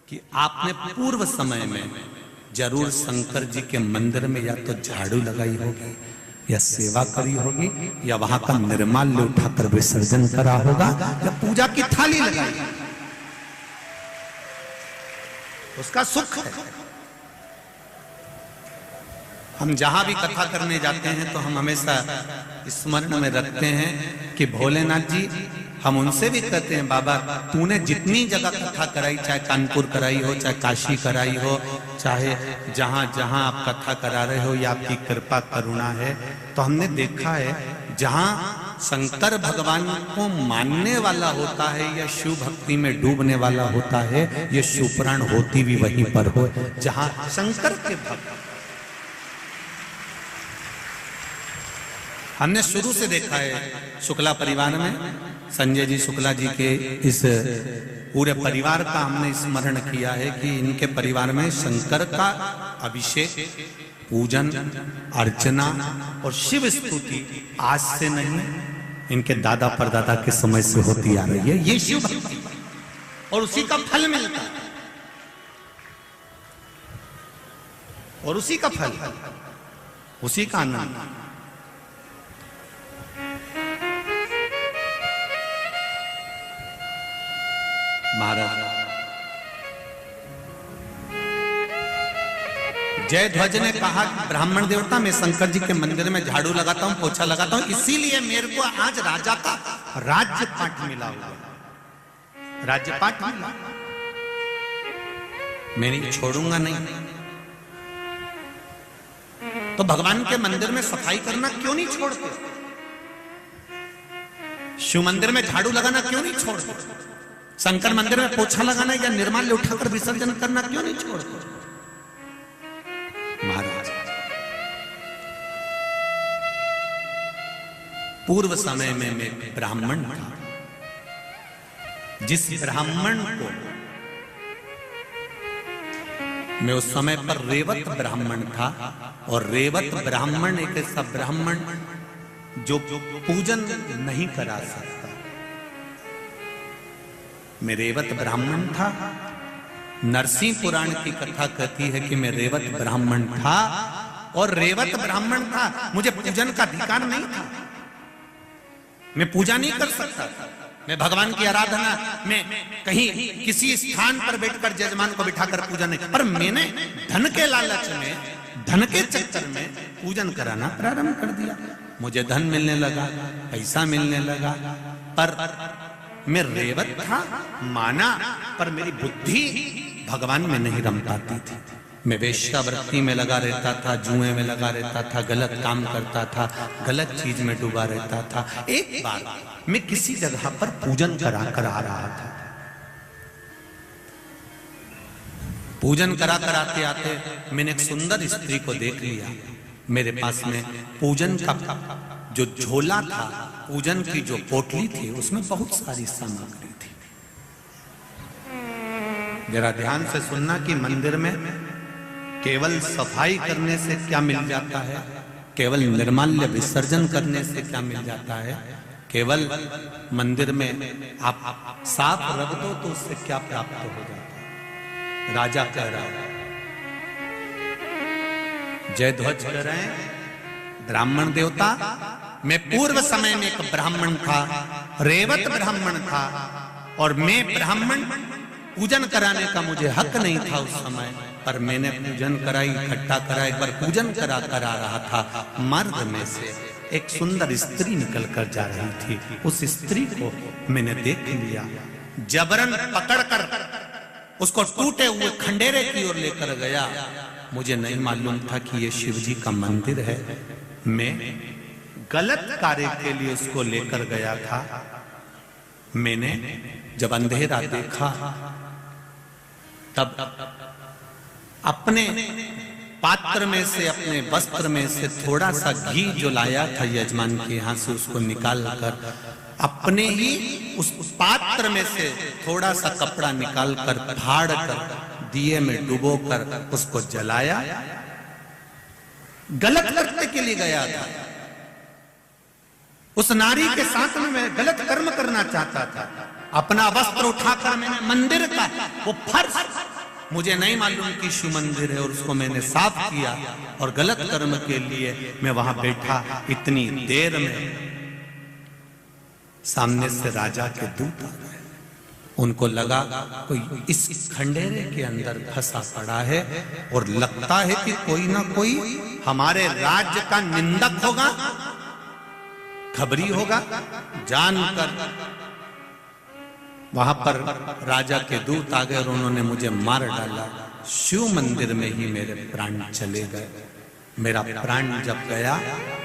कि आपने पूर्व समय में जरूर शंकर जी के मंदिर में या तो झाड़ू लगाई होगी, या सेवा करी होगी, या वहां का निर्माल्य उठाकर विसर्जन करा होगा, या पूजा की थाली लगाई, उसका सुख है। हम जहां भी कथा करने जाते हैं तो हम हमेशा स्मरण में रखते हैं कि भोलेनाथ जी, हम उनसे भी कहते हैं बाबा तूने जितनी जगह कथा कराई, चाहे कानपुर कराई हो, चाहे काशी कराई हो, चाहे जहां जहां आप कथा करा रहे हो, या आपकी कृपा करुणा है, तो हमने देखा है जहां शंकर भगवान को मानने वाला होता है या शिव भक्ति में डूबने वाला होता है, ये शिवपुराण होती भी वहीं पर हो जहां शंकर के भक्त। हमने शुरू से देखा है शुक्ला परिवार में, संजय जी शुक्ला जी के इस पूरे परिवार का हमने स्मरण किया है कि इनके परिवार में शंकर का अभिषेक, पूजन, अर्चना और शिव स्तुति आज से नहीं, इनके दादा परदादा के समय से होती आ रही है। ये शिव भक्ति और उसी का फल मिलता है, और उसी का फल, उसी का आनंद। महाराज जयध्वज ने कहा कि ब्राह्मण देवता, मैं शंकर जी के मंदिर में झाड़ू लगाता हूं, पोछा लगाता हूं, इसीलिए मेरे को आज राजा का राज्यपाट मिला हुआ, राज्यपाट मिला, मैं नहीं छोड़ूंगा नहीं। तो भगवान के मंदिर में सफाई करना क्यों नहीं छोड़ते? शिव मंदिर में झाड़ू लगाना क्यों नहीं छोड़ते? शंकर मंदिर में पोछा लगाना या निर्माल्य उठाकर विसर्जन करना क्यों नहीं छोड़ते? महाराज पूर्व समय में मैं ब्राह्मण था, जिस ब्राह्मण को मैं उस समय पर रेवत ब्राह्मण था, और रेवत ब्राह्मण एक ऐसा ब्राह्मण जो पूजन नहीं करा सकता। मैं रेवत ब्राह्मण था। नरसिंह पुराण की कथा कहती है कि मैं रेवत ब्राह्मण था, और रेवत ब्राह्मण था, मुझे पूजन का अधिकार नहीं था। मैं पूजा नहीं कर सकता था। मैं भगवान की आराधना में कहीं किसी स्थान पर बैठकर जजमान को बिठाकर पूजा नहीं, पर मैंने धन के लालच में, धन के चक्कर में पूजन कराना प्रारंभ कर दिया। मुझे धन मिलने लगा, पैसा मिलने लगा, पर मैं रेवत था माना, पर मेरी बुद्धि भगवान में नहीं रम पाती थी। मैं वेश्यावृत्ति में लगा रहता था, जुए में लगा रहता था, गलत काम करता था, गलत चीज में डूबा रहता था। एक बार मैं किसी जगह पर पूजन करा कर आ रहा था। पूजन करा कर आते आते मैंने एक सुंदर स्त्री को देख लिया। मेरे पास में पूजन का जो झोला था, पूजन की जो पोटली थी, उसमें बहुत सारी सामग्री थी। जरा ध्यान से सुनना कि मंदिर में केवल सफाई करने से क्या मिल जाता है, केवल निर्माल्य विसर्जन करने से क्या मिल जाता है, केवल मंदिर में आप साफ रख दो तो उससे क्या प्राप्त हो जाता है। राजा कह रहा है, जयध्वज कह रहे हैं, ब्राह्मण देवता, मैं पूर्व समय में एक ब्राह्मण था, रेवत ब्राह्मण था, और मैं ब्राह्मण पूजन कराने का मुझे हक नहीं था उस समय, पर मैंने पूजन कराई, इकट्ठा करा। एक बार पूजन करा रहा था, मर्द में से एक सुंदर स्त्री निकल कर जा रही थी। उस स्त्री को मैंने देख लिया, जबरन पकड़कर उसको टूटे हुए खंडेरे की ओर लेकर गया। मुझे नहीं मालूम था कि ये शिव जी का मंदिर है। मैं गलत कार्य के लिए उसको लेकर गया था। मैंने जब अंधेरा देखा, तब अपने पात्र में से, अपने वस्त्र में से थोड़ा सा घी जो लाया था यजमान के यहाँ से, उसको निकाल कर अपने ही उस पात्र में से थोड़ा सा कपड़ा निकाल कर फाड़ कर दिए में डुबो कर उसको जलाया। गलत करने के लिए गया था। उस नारी के साथ में मैं गलत कर्म करना चाहता था। अपना वस्त्र उठाकर मैंने मंदिर का वो फर्श, मुझे नहीं मालूम कि शिव मंदिर है, और उसको मैंने साफ किया, और गलत कर्म के लिए मैं वहां बैठा। इतनी देर में सामने से राजा के दूत आ गए। उनको लगा कोई इस खंडेरे के अंदर फंसा पड़ा है, और लगता है कि कोई ना कोई हमारे राज्य का निंदक होगा, खबरी होगा। जानकर वहां पर राजा के दूत आ गए और उन्होंने मुझे मार डाला। शिव मंदिर में ही मेरे प्राण चले गए। मेरा प्राण जब गया,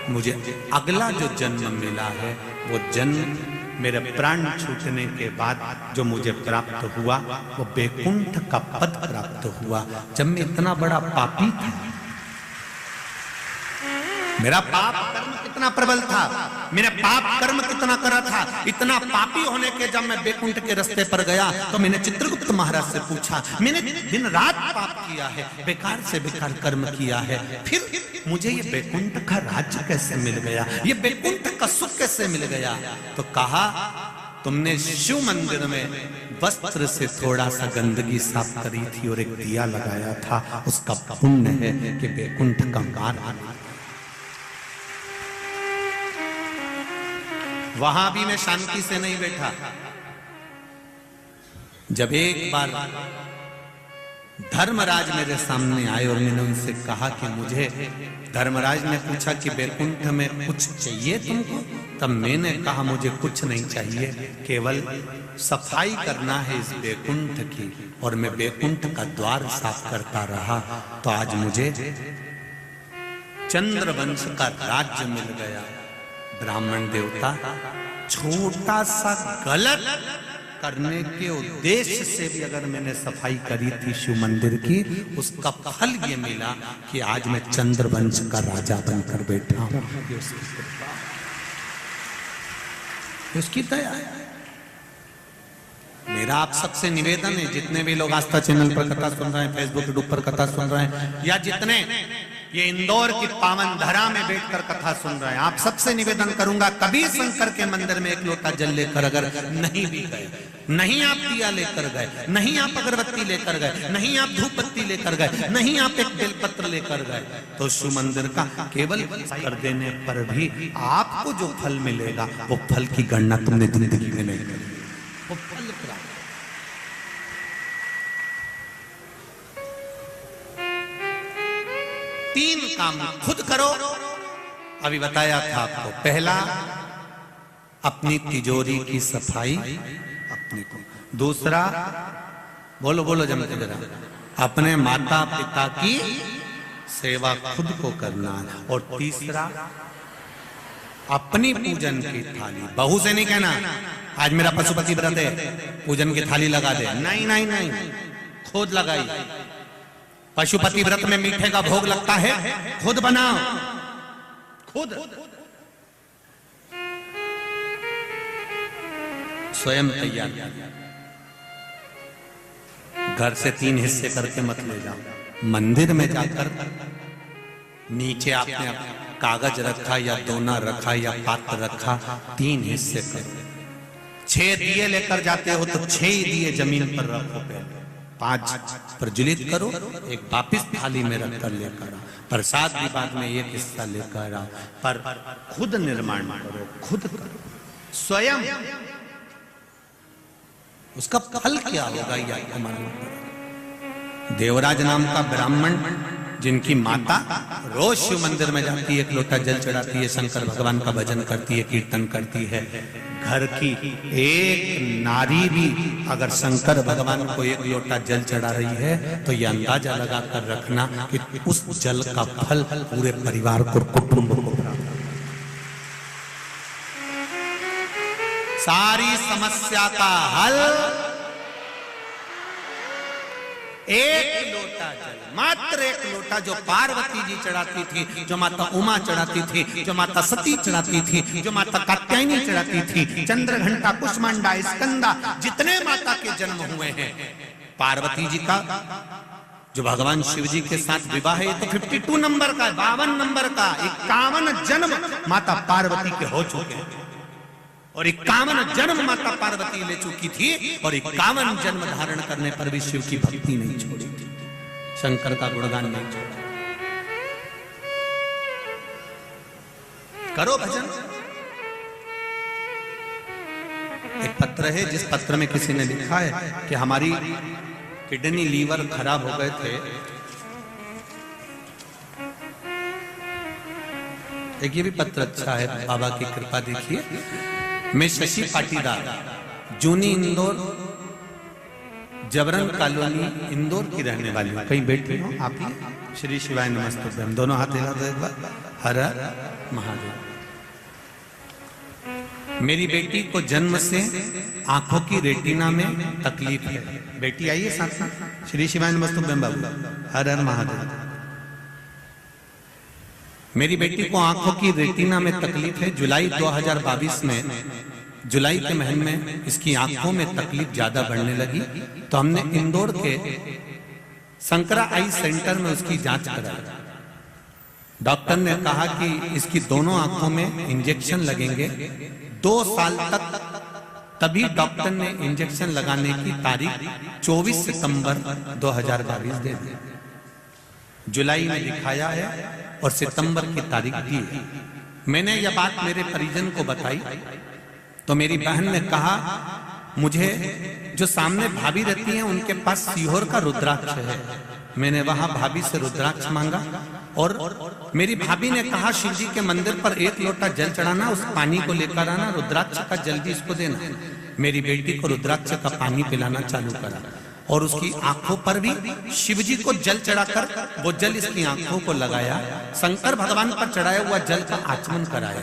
मुझे अगला जो जन्म मिला है, वो जन्म मेरे प्राण छूटने के बाद जो मुझे प्राप्त हुआ, वो बैकुंठ का पद प्राप्त हुआ। जब मैं इतना बड़ा पापी था, मेरा पाप कर्म कितना प्रबल था, मैंने पाप कर्म कितना करा था, इतना पापी होने के जब मैं बैकुंठ के रास्ते पर गया, तो मैंने चित्रगुप्त महाराज से पूछा, मैंने दिन रात पाप किया है, बेकार से बेकार कर्म किया है, फिर मुझे ये बैकुंठ का राज्य कैसे मिल गया, ये बैकुंठ का सुख कैसे मिल गया? तो कहा, तुमने शिव मंदिर में वस्त्र से थोड़ा सा गंदगी साफ करी थी और एक दिया लगाया था, उसका पुण्य है कि बैकुंठ का मार्ग। वहां भी मैं शांति से नहीं बैठा। जब एक बार धर्मराज मेरे सामने आए और मैंने उनसे कहा कि मुझे, धर्मराज ने पूछा कि बैकुंठ में कुछ चाहिए तुमको? तब मैंने कहा मुझे कुछ नहीं चाहिए, केवल सफाई करना है इस बैकुंठ की। और मैं बैकुंठ का द्वार साफ करता रहा, तो आज मुझे चंद्रवंश का राज्य मिल गया। ब्राह्मण देवता, छोटा सा गलत करने के उद्देश्य से भी अगर मैंने सफाई करी थी शिव मंदिर की, उसका फल ये मिला कि आज मैं चंद्रवंश का राजा बनकर बैठा हूं। उसकी दया है। मेरा आप सबसे निवेदन है, जितने भी लोग आस्था चैनल पर कथा सुन रहे हैं, फेसबुक यूट्यूब पर कथा सुन रहे हैं, या जितने ये इंदौर की पावन धरा में बैठकर कथा सुन रहे हैं, आप सबसे निवेदन करूंगा, कभी शंकर के मंदिर में एक लोटा जल लेकर अगर नहीं भी गए, नहीं आप दिया लेकर गए, नहीं आप अगरबत्ती लेकर गए, नहीं आप धूप बत्ती लेकर गए, नहीं आप एक बेलपत्र लेकर गए, तो शिव मंदिर का केवल कर देने पर भी आपको जो फल मिलेगा वो फल की गणना तुमने जिंदगी में नहीं करी, वो फल प्राप्त। तीन काम खुद करो, अभी बताया था आपको। पहला, अपनी तिजोरी की सफाई अपने को। दूसरा, बोलो बोलो जम के जरा, अपने माता पिता की सेवा खुद को करना। और तीसरा, अपनी पूजन की थाली, बहू से नहीं कहना आज मेरा पशुपति व्रत है पूजन की थाली लगा दे, नहीं नहीं नहीं, खुद लगाई। पशुपति व्रत में मीठे का भोग लगता है, खुद बनाओ, खुद स्वयं तैयार। घर से 3 हिस्से करके मत ले जाओ। मंदिर में जाकर नीचे आपने कागज रखा या दोना रखा या पात्र रखा, 3 हिस्से करो। 6 दिए लेकर जाते हो तो 6 ही दिए जमीन पर रखो, पहले 5 प्रज्वलित करो, एक वापिस थाली में रखकर लेकर आओ। प्रसाद भी बाद में एक हिस्सा लेकर आओ, पर खुद निर्माण करो, खुद करो स्वयं। उसका फल क्या होगा ये आपको मालूम पड़ेगा। देवराज नाम का ब्राह्मण, जिनकी माता रोज शिव मंदिर में जाती है, एक लोटा जल चढ़ाती है, शंकर भगवान का भजन करती है, कीर्तन करती है। घर की एक नारी भी अगर शंकर भगवान को एक लोटा जल चढ़ा रही है तो ये अंदाजा लगाकर रखना कि उस जल का फल पूरे परिवार को, कुटुंब को प्राप्त। सारी समस्या का हल एक लोटा जल, मात्र एक लोटा, जो पार्वती जी चढ़ाती थी, जो माता उमा चढ़ाती थी, जो माता सती चढ़ाती थी, जो माता कात्यायनी चढ़ाती थी, चंद्रघंटा, कुष्मांडा, स्कंदा, जितने माता के जन्म हुए हैं, पार्वती जी का जो भगवान शिव जी के साथ विवाह है, ये तो 52 नंबर का, 52 नंबर का, 51 जन्म माता पार्वती के हो चुके हैं। और 51 जन्म माता पार्वती ले चुकी थी, और 51 जन्म धारण करने पर भी शिव की भक्ति नहीं छोड़ी थी, शंकर का गुणगान नहीं छोड़ा। करो भजन। एक पत्र है, जिस पत्र में किसी ने लिखा है कि हमारी किडनी, लीवर खराब हो गए थे। एक ये भी पत्र अच्छा है, बाबा की कृपा देखिए। मैं शशि पाटीदार, जूनी इंदौर, जबरन कॉलोनी इंदौर की रहने वाली हूँ। कहीं बैठी हो आप ही? श्री शिवाय नमस्तुभ्यं, हम दोनों हाथ हिला दो एक बार, हर हर महादेव। मेरी बेटी को जन्म से आंखों की रेटिना में तकलीफ है। बेटी आइए साथ साथ, श्री शिवाय नमस्तुभ्यं बाबू, हर हर महादेव। मेरी बेटी को आंखों की रेटिना में तकलीफ है। जुलाई 2022 में, जुलाई के महीने में इसकी आंखों में तकलीफ ज्यादा बढ़ने लगी, तो हमने इंदौर के शंकरा आई सेंटर में उसकी जांच कराई। डॉक्टर ने कहा कि इसकी दोनों आंखों में इंजेक्शन लगेंगे 2 साल तक। तभी डॉक्टर ने इंजेक्शन लगाने की तारीख 24 सितंबर 2022 दे दी। जुलाई में दिखाया है और सितंबर की तारीख दी है। मैंने यह बात मेरे परिजन को बताई तो मेरी बहन ने कहा, मुझे जो सामने भाभी रहती हैं उनके पास सीहोर का रुद्राक्ष है। मैंने वहां भाभी से रुद्राक्ष मांगा और मेरी भाभी ने कहा, शिव जी के मंदिर पर 1 लोटा जल चढ़ाना, उस पानी को लेकर आना, रुद्राक्ष का जल्दी इसको देना। मेरी बेटी को रुद्राक्ष का पानी पिलाना चालू करा और उसकी आंखों पर भी शिव जी को जल चढ़ाकर वो जल इसकी आंखों को लगाया। शंकर भगवान पर चढ़ाया हुआ जल का आचमन कराया।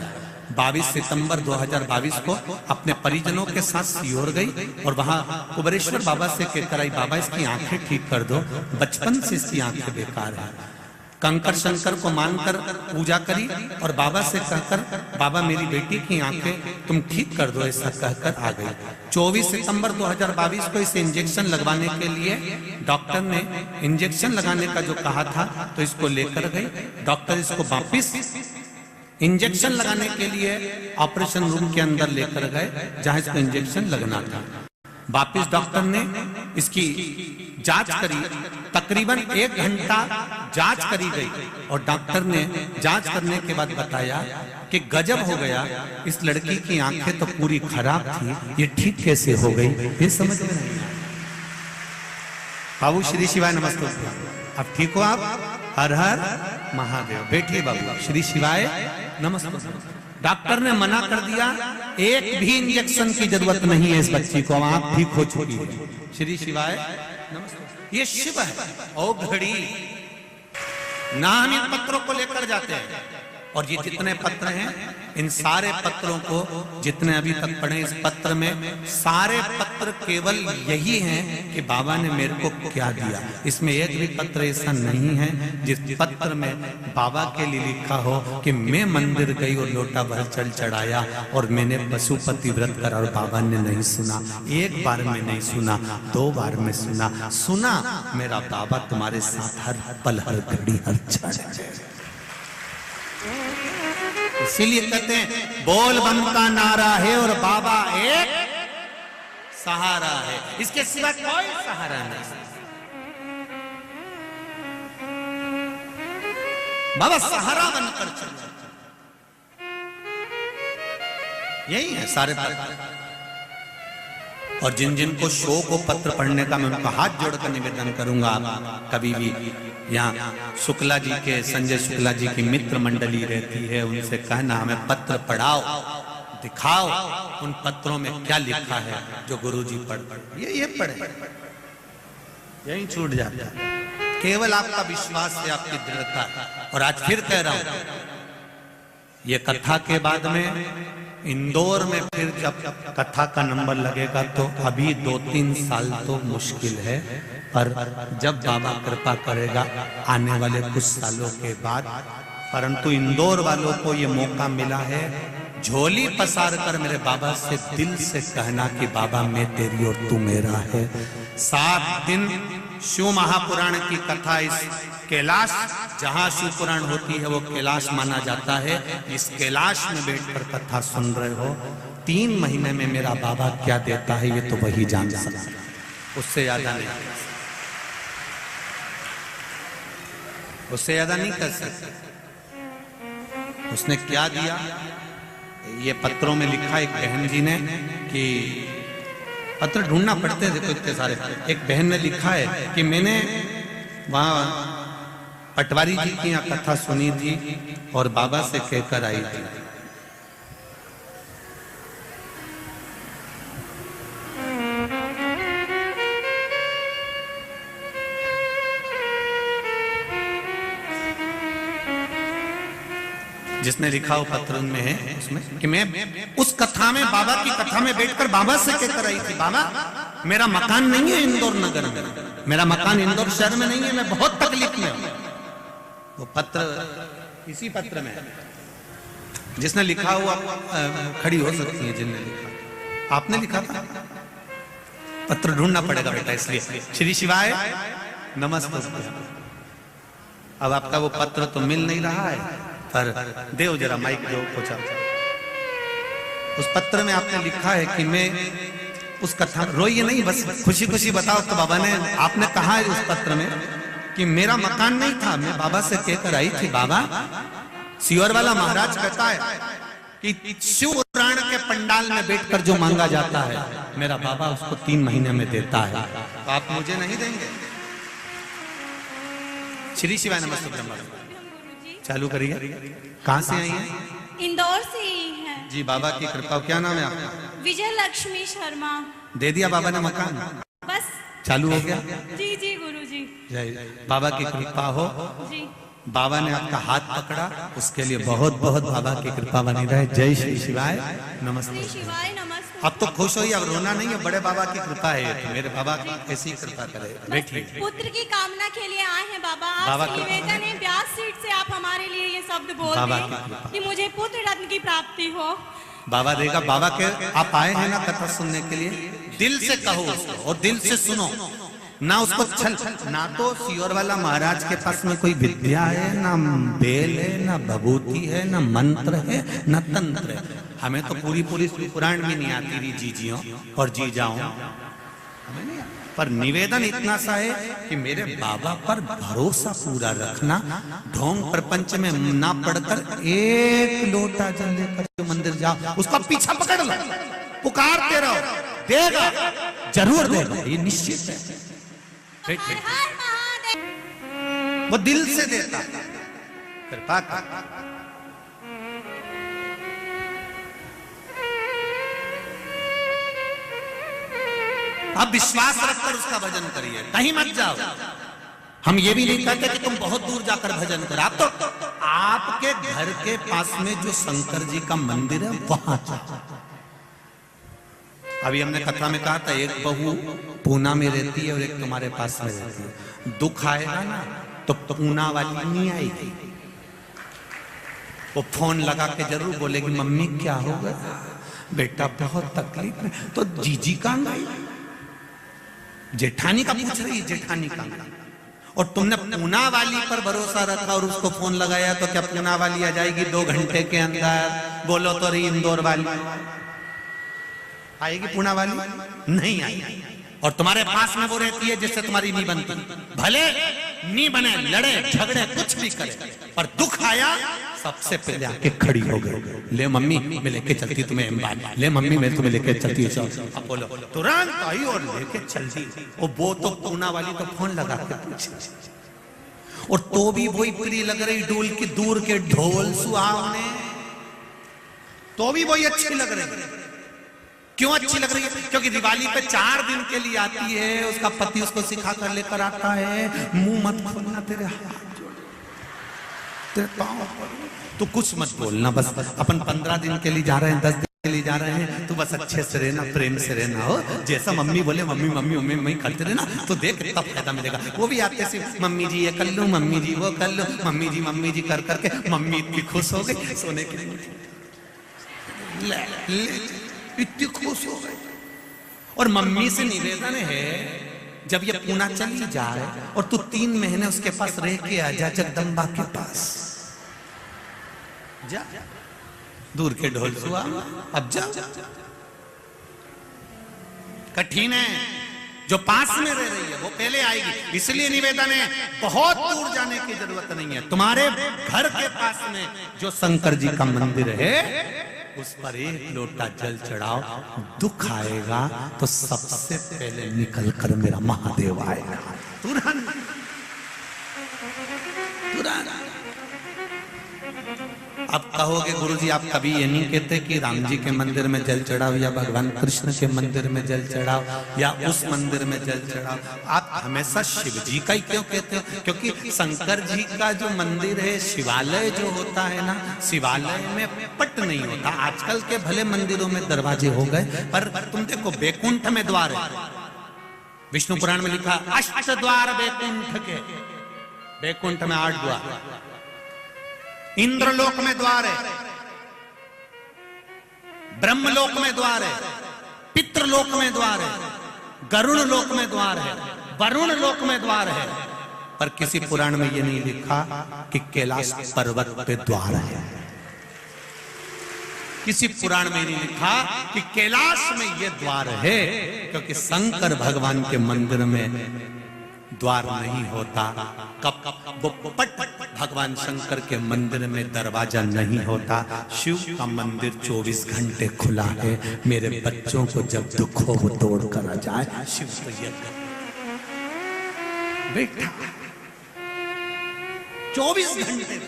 22 सितंबर 2022 को अपने परिजनों के साथ सीहोर गई और वहां कुबेरेश्वर बाबा से कहकर आई, बाबा इसकी आंखें ठीक कर दो, बचपन से इसकी आंखें बेकार है। कंकर शंकर को मानकर पूजा करी और बाबा से कहकर, बाबा मेरी बेटी की आंखें तुम ठीक कर दो, ऐसा कहकर आ गई। 24 सितंबर 2022 को इसे इंजेक्शन लगवाने के लिए डॉक्टर ने इंजेक्शन लगाने का जो कहा था, तो इसको लेकर गए डॉक्टर, इसको वापिस इंजेक्शन लगाने के लिए ऑपरेशन रूम के अंदर लेकर गए जहां इसको इंजेक्शन लगना था। वापिस डॉक्टर ने इसकी जांच करी, तकरीबन 1 घंटा जांच करी गई और डॉक्टर ने जांच करने के बाद बताया कि गजब हो गया, इस लड़की की आंखें तो पूरी खराब थी, ये ठीक कैसे हो गई, ये समझ में नहीं। बाबू श्री शिवाय नमस्ते। अब ठीक हो आप? हर हर महादेव। बैठिए बाबू। श्री शिवाय नमस्ते। डॉक्टर ने मना कर दिया, एक भी इंजेक्शन की जरूरत नहीं है इस बच्ची को, आप ठीक हो चुकी है। श्री शिवाय नमस्ते। ये शिव है ओ घड़ी ना, हम इन पत्रों को लेकर जाते हैं और ये जितने पत्र हैं, इन सारे पत्रों को जितने अभी तक पढ़े, इस पत्र में सारे पत्र केवल यही हैं कि बाबा ने मेरे को क्या दिया। इसमें एक भी पत्र ऐसा नहीं है जिस पत्र में बाबा के लिए लिखा हो कि मैं मंदिर गई और लोटा भर जल चढ़ाया और मैंने पशुपति व्रत करा और बाबा ने नहीं सुना। एक बार में नहीं सुना, 2 बार में सुना। सुना मेरा बाबा तुम्हारे साथ हर पल हर घड़ी हर क्षण। इसीलिए कहते हैं बोल बम का नारा है और बाबा एक सहारा है, इसके सिवा कोई सहारा नहीं। बाबा सहारा बनकर चल, यही है सारे पत्र। और जिन जिन को शो को पत्र पढ़ने का मैं उनका हाथ जोड़कर निवेदन करूंगा, कभी भी यहाँ शुक्ला जी के, संजय शुक्ला जी की मित्र मंडली रहती है, उनसे कहना हमें पत्र पढ़ाओ, दिखाओ उन पत्रों में क्या लिखा है जो गुरुजी पढ़ ये पढ़े, यही छूट जाता है। केवल आपका विश्वास है, आपकी दृढ़ता। और आज फिर कह रहा हूं, ये कथा के बाद में इंदौर में फिर जब कथा का नंबर लगेगा तो अभी 2-3 साल तो मुश्किल है, पर जब बाबा कृपा करेगा आने वाले कुछ सालों के बाद। परंतु इंदौर वालों को ये मौका मिला है, झोली पसार कर मेरे बाबा से दिल से कहना कि बाबा मैं तेरी और तू मेरा है। 7 दिन शिव महापुराण की कथा, इस कैलाश जहां शिव पुराण होती है वो कैलाश माना जाता है, इस कैलाश में बैठकर कथा सुन रहे हो। 3 महीने में मेरा बाबा क्या देता है ये तो वही जान सकता है, उससे ज्यादा नहीं, उससे ज्यादा नहीं कर सकते। उसने क्या दिया ये पत्रों में लिखा। एक बहन जी ने कि पत्र ढूंढना पड़ते हैं, देखो इतने सारे। एक बहन ने लिखा है कि मैंने वहां पटवारी जी की यहाँ कथा सुनी थी और बाबा से कहकर आई थी। जिसने लिखा वो पत्र में है उसमें कि मैं उस कथा में, बाबा की कथा में बैठकर बाबा से कहकर आई थी, बाबा मेरा मकान नहीं है इंदौर नगर में, मेरा मकान इंदौर शहर में नहीं है, मैं बहुत तकलीफ में हूं। वो पत्र इसी पत्र में जिसने लिखा हुआ खड़ी हो सकती है, जिनने लिखा। आपने लिखा था, पत्र ढूंढना पड़ेगा बेटा, इसलिए श्री शिवाय नमस्ते। अब आपका वो पत्र तो मिल नहीं रहा है, पर देव जरा माइक दो पहुंचा। उस पत्र में आपने लिखा है कि मैं उस कथा, रोइए नहीं, बस खुशी खुशी बताओ। तो बाबा ने, आपने कहा है उस पत्र में कि मेरा मकान नहीं था, मैं बाबा से कहकर आई थी, बाबा सियोर वाला महाराज कहता है कि शिव पुराण के पंडाल में बैठकर जो मांगा जाता है मेरा बाबा उसको 3 महीने में देता है, तो आप मुझे नहीं देंगे? श्री शिवाय नमस्ते। ब्रह्मा चालू करिए। कहाँ से आई है? इंदौर से ही है जी। बाबा की कृपा। क्या नाम है आपका? विजय लक्ष्मी शर्मा। दे दिया बाबा ने मकान? बस चालू हो गया? जी जी गुरुजी। जय बाबा की कृपा हो। जी। बाबा ने आपका हाथ पकड़ा, उसके लिए बहुत बहुत बाबा की कृपा बनी रहे। जय श्री शिवाय नमस्ते। श्री शिवाय नमस्ते। अब तो खुश होइए, अब रोना नहीं है, बड़े बाबा की कृपा है, तो मेरे बाबा ऐसी कृपा करे। बैठिए। पुत्र की कामना के लिए आए हैं बाबा। आपसे निवेदन है, व्यास सीट से आप हमारे लिए ये शब्द बोल दें कि मुझे पुत्र रत्न की प्राप्ति हो। बाबा देगा। बाबा के आप आए हैं ना कथा सुनने के लिए, दिल से कहो उसको और दिल से सुनो ना उसको छल। ना तो सियोर वाला महाराज के पास में कोई विद्या है, ना बेल है, ना भभूति है, ना मंत्र है, ना तंत्र है। हमें तो पूरी पुराण भी नहीं आती थी जीजियों और जीजाओं, पर निवेदन इतना सा है कि मेरे बाबा पर भरोसा पूरा रखना। ढोंग प्रपंच में ना पढ़कर एक लोटा जल लेकर मंदिर जाओ, उसका पीछा पकड़ लो, पुकारते रहो, देगा, जरूर देगा, ये निश्चित है। वो दिल से देता, कृपा कर। आप विश्वास रखकर उसका भजन करिए, कहीं मत जाओ। हम ये भी नहीं कहते कि तुम बहुत दूर जाकर भजन करो, आप तो आपके घर के पास में जो शंकर जी का मंदिर है वहां जाओ। अभी हमने कथा में कहा था एक बहू पूना में रहती है और एक तुम्हारे पास में रहती है। दुख आएगा ना तो पूना वाली नहीं आएगी, वो फोन लगा के जरूर बोलेगी मम्मी क्या हो गया बेटा, बहुत तकलीफ में। तो जीजी कहां गई, जेठानी का पूछ रही, जेठानी का। और तुमने पूना वाली पर भरोसा रखा और उसको फोन लगाया, तो क्या पूना वाली आ जाएगी 2 घंटे के अंदर? बोलो तो रही इंदौर वाली आएगी, पूना वाली नहीं आएगी। और तुम्हारे पास में वो रहती है जिससे तुम्हारी नहीं बनती, भले नहीं बने, लड़े झगड़े कुछ भी करे, पर दुख आया सबसे पहले आके खड़ी हो गई। ले मम्मी मैं लेके चलती तुम्हें अंबानी, ले मम्मी मैं तुम्हें लेके चलती है। अब बोलो तुरंत आई और लेके चलती। वो तो पूना वाली तो फोन लगा के पूछी, और तो भी वही प्रिय लग रही डोल की दूर के ढोल सुहावने, तो भी वही अच्छी लग रही। क्यों अच्छी लग रही है? क्योंकि दिवाली पे 4 दिन के लिए आती है, उसका पति उसको सिखा कर लेकर आता है, मुंह मत खोलना, तेरे हाथ जोड़, तेरे पांव, तो कुछ मत बोलना, बस अपन 15 दिन के लिए जा रहे हैं, 10 दिन के लिए जा रहे हैं, तो बस अच्छे से रहना, प्रेम से रहना हो। जैसा मम्मी बोले मम्मी मम्मी मम्मी मम्मी करते रहना, तो देख तब फायदा मिलेगा। वो भी आते से मम्मी जी ये कर लो, मम्मी जी वो कर लो, मम्मी जी कर करके मम्मी इतनी खुश हो गई, सोने के लिए इतनी खुश हो गई। और मम्मी से निवेदन है जब ये पूना चली जाए और तू 3 महीने उसके पास रह के आ जा, जगदम्बा के पास जा, दूर के ढोल सुआ, अब जा। कठिन है, जो पास में रह रही है वो पहले आएगी। इसलिए निवेदन है बहुत दूर जाने की जरूरत नहीं है, तुम्हारे घर के पास में जो शंकर जी का मंदिर है उस पर 1 लोटा जल चढ़ाओ। दुख आएगा तो सबसे पहले निकल कर मेरा महादेव आएगा, तुरंत तुरंत। अब कहोगे गुरुजी आप कभी ये नहीं कहते कि राम जी के मंदिर में जल चढ़ाओ या भगवान कृष्ण के मंदिर में जल चढ़ाओ या उस मंदिर में जल चढ़ाओ? आप हमेशा शिव जी का ही क्यों कहते हो? क्योंकि शंकर जी का जो मंदिर है, शिवालय जो होता है ना, शिवालय में पट नहीं होता। आजकल के भले मंदिरों में दरवाजे हो गए, पर तुम देखो बैकुंठ में द्वार है, विष्णु पुराण में लिखा 8 द्वार बैकुंठ के, बैकुंठ में 8 द्वार। इंद्रलोक में द्वार है, ब्रह्मलोक में द्वार है, पितृलोक में द्वार है, गरुड़ लोक में द्वार है, वरुण लोक में द्वार है। पर किसी पुराण में यह नहीं लिखा कि कैलाश पर्वत पे द्वार है। किसी पुराण में नहीं लिखा कि कैलाश में यह द्वार है, क्योंकि शंकर भगवान के मंदिर में द्वार नहीं होता। कब वो पट भगवान शंकर के मंदिर में दरवाजा नहीं होता। शिव का मंदिर 24 घंटे खुला है। मेरे बच्चों को जब दुख हो वो तोड़ कर आ जाए, शिव तो ये बेटा 24 घंटे,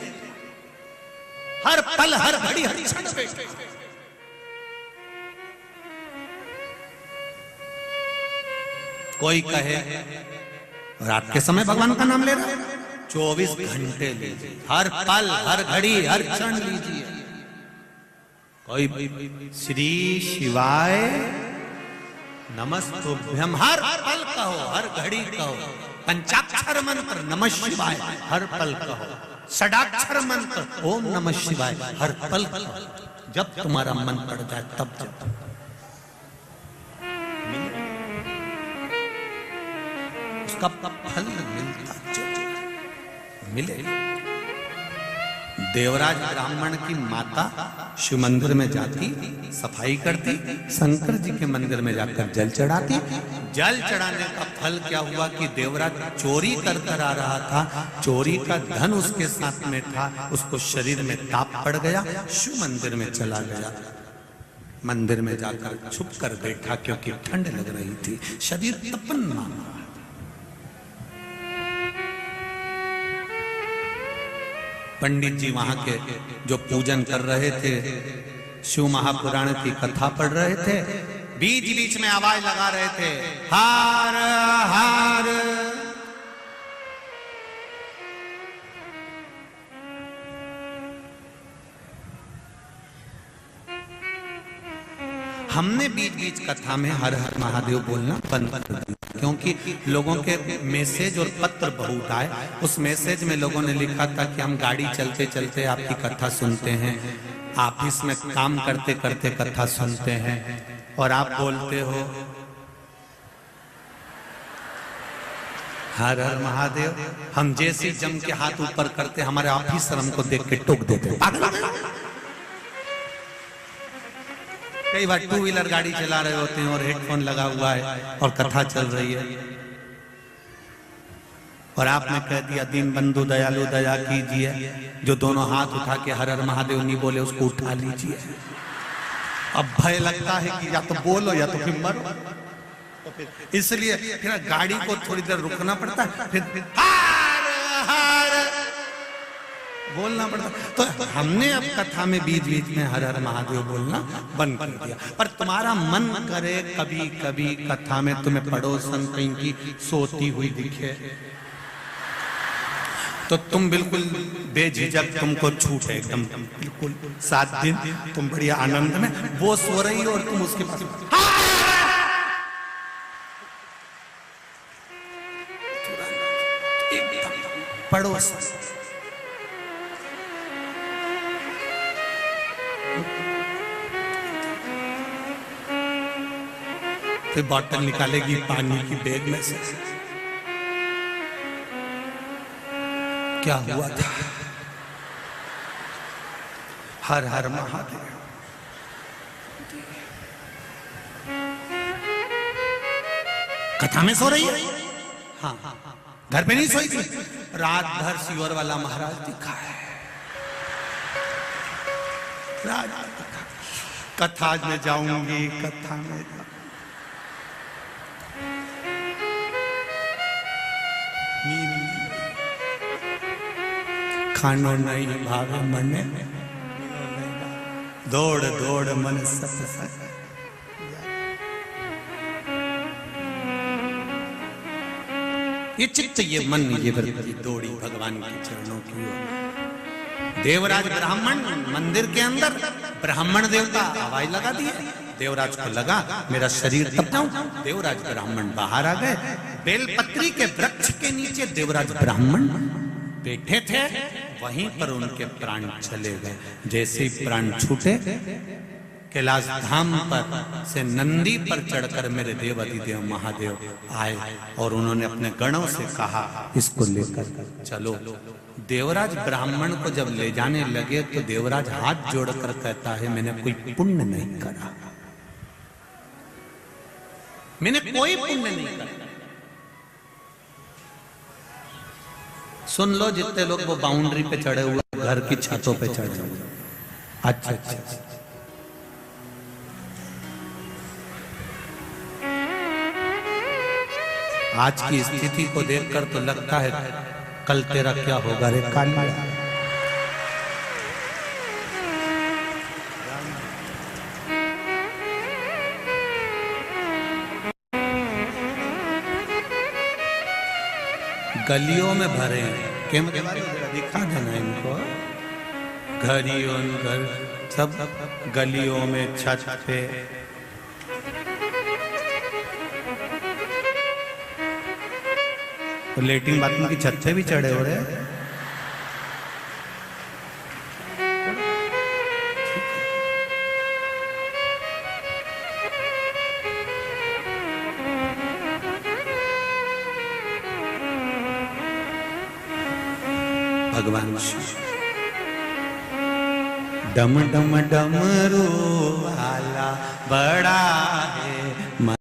हर पल हर घड़ी हर क्षण बेटा। कोई कहे रात के समय भगवान का नाम ले रहा है, 24 घंटे लीजिए, हर पल हर घड़ी हर क्षण लीजिए। कोई श्री शिवाय नमस्तुभ्यम हर पल कहो, हर घड़ी कहो। पंचाक्षर मंत्र नमः शिवाय हर पल कहो। षडाक्षर मंत्र ओम नमः शिवाय हर पल कहो। जब तुम्हारा मन पड़ जाए तब जब उसका फल मिलता मिले। देवराज ब्राह्मण की माता शिव मंदिर में जाती, सफाई करती, शंकर जी के मंदिर में जाकर जल चढ़ाती। जल चढ़ाने का फल क्या हुआ कि देवराज चोरी कर कर आ रहा था, चोरी का धन उसके साथ में था, उसको शरीर में ताप पड़ गया, शिव मंदिर में चला गया। मंदिर में जाकर छुप कर बैठा क्योंकि ठंड लग रही थी, शरीर तपन मांग रहा। पंडित जी वहां के जो पूजन कर रहे थे, शिव महापुराण की कथा पढ़ रहे थे, बीच बीच में आवाज लगा रहे थे, हार हार। हमने बीच बीच कथा में हर हर महादेव बोलना बंद कर दिया क्योंकि लोगों के मैसेज और पत्र बहुत आए। उस मैसेज में लोगों ने लिखा था कि हम गाड़ी चलते चलते आपकी कथा सुनते हैं, ऑफिस में काम करते करते कथा सुनते हैं और आप बोलते हो हर हर महादेव। हम जैसे जम के हाथ ऊपर करते हमारे ऑफिसर हमको देख के टोक देते। कई बार टू व्हीलर गाड़ी चला रहे होते हैं और हेडफोन लगा हुआ है और कथा चल रही है और आपने कह दिया दीन बंधु दयालु दया कीजिए, जो दोनों हाथ उठा के हर हर महादेव नहीं बोले उसको उठा लीजिए। अब भय लगता है कि या तो बोलो या तो फिर मरो, तो फिर इसलिए फिर गाड़ी को थोड़ी देर रुकना पड़ता है, फिर हार हार बोलना पड़ता। तो हमने अब कथा में बीच बीच में हर हर महादेव बोलना बंद कर दिया। पर तुम्हारा मन करे कभी कभी कथा में तुम्हें पड़ोसन कहीं की सोती हुई दिखे तो तुम बिल्कुल बेझिझक, तुमको छूट है एकदम बिल्कुल 7 दिन तुम बढ़िया आनंद में, वो सो रही हो और तुम उसके पास पड़ोस। फिर बॉटल निकालेगी पानी की बैग में से, क्या हुआ था? हर हर महादेव। कथा में सो रही है, हाँ घर पे नहीं सोई थी, रात भर सियोर वाला महाराज दिखा है, कथा में जाऊंगी, कथा में खानो नहीं भावे मने, दौड़ दौड़ मन सत। ये चित्त ये मन ये वृत्ति दौड़ी भगवान के चरणों की ओर। देवराज ब्राह्मण मंदिर के अंदर, ब्राह्मण देवता आवाज लगा दिए, देवराज को लगा मेरा शरीर तप जाऊं। देवराज ब्राह्मण बाहर आ गए, बेलपत्री के वृक्ष के नीचे देवराज ब्राह्मण बैठे थे, वहीं पर उनके प्राण चले गए। जैसे ही प्राण छूटे, कैलाश धाम पर से नंदी पर चढ़कर मेरे देव अधिदेव महादेव आए और उन्होंने अपने गणों से कहा इसको लेकर चलो। देवराज ब्राह्मण को जब ले जाने लगे तो देवराज हाथ जोड़कर कहता है मैंने कोई पुण्य नहीं करा, मैंने कोई पुण्य नहीं करा। सुन लो जितने लोग वो बाउंड्री पे चढ़े हुए, घर की छतों पे चढ़े हुए, अच्छा अच्छा, आज की स्थिति को देखकर तो लगता है कल तेरा क्या होगा रे कालिया। गलियों में भरे कैमरा दिखा देना इनको, घरियों घर सब गलियों में, छत पे तो लेटिंग बाथरूम की छत से भी चढ़े हो रहे। भगवान शिव। डम डम डमरू वाला बड़ा है।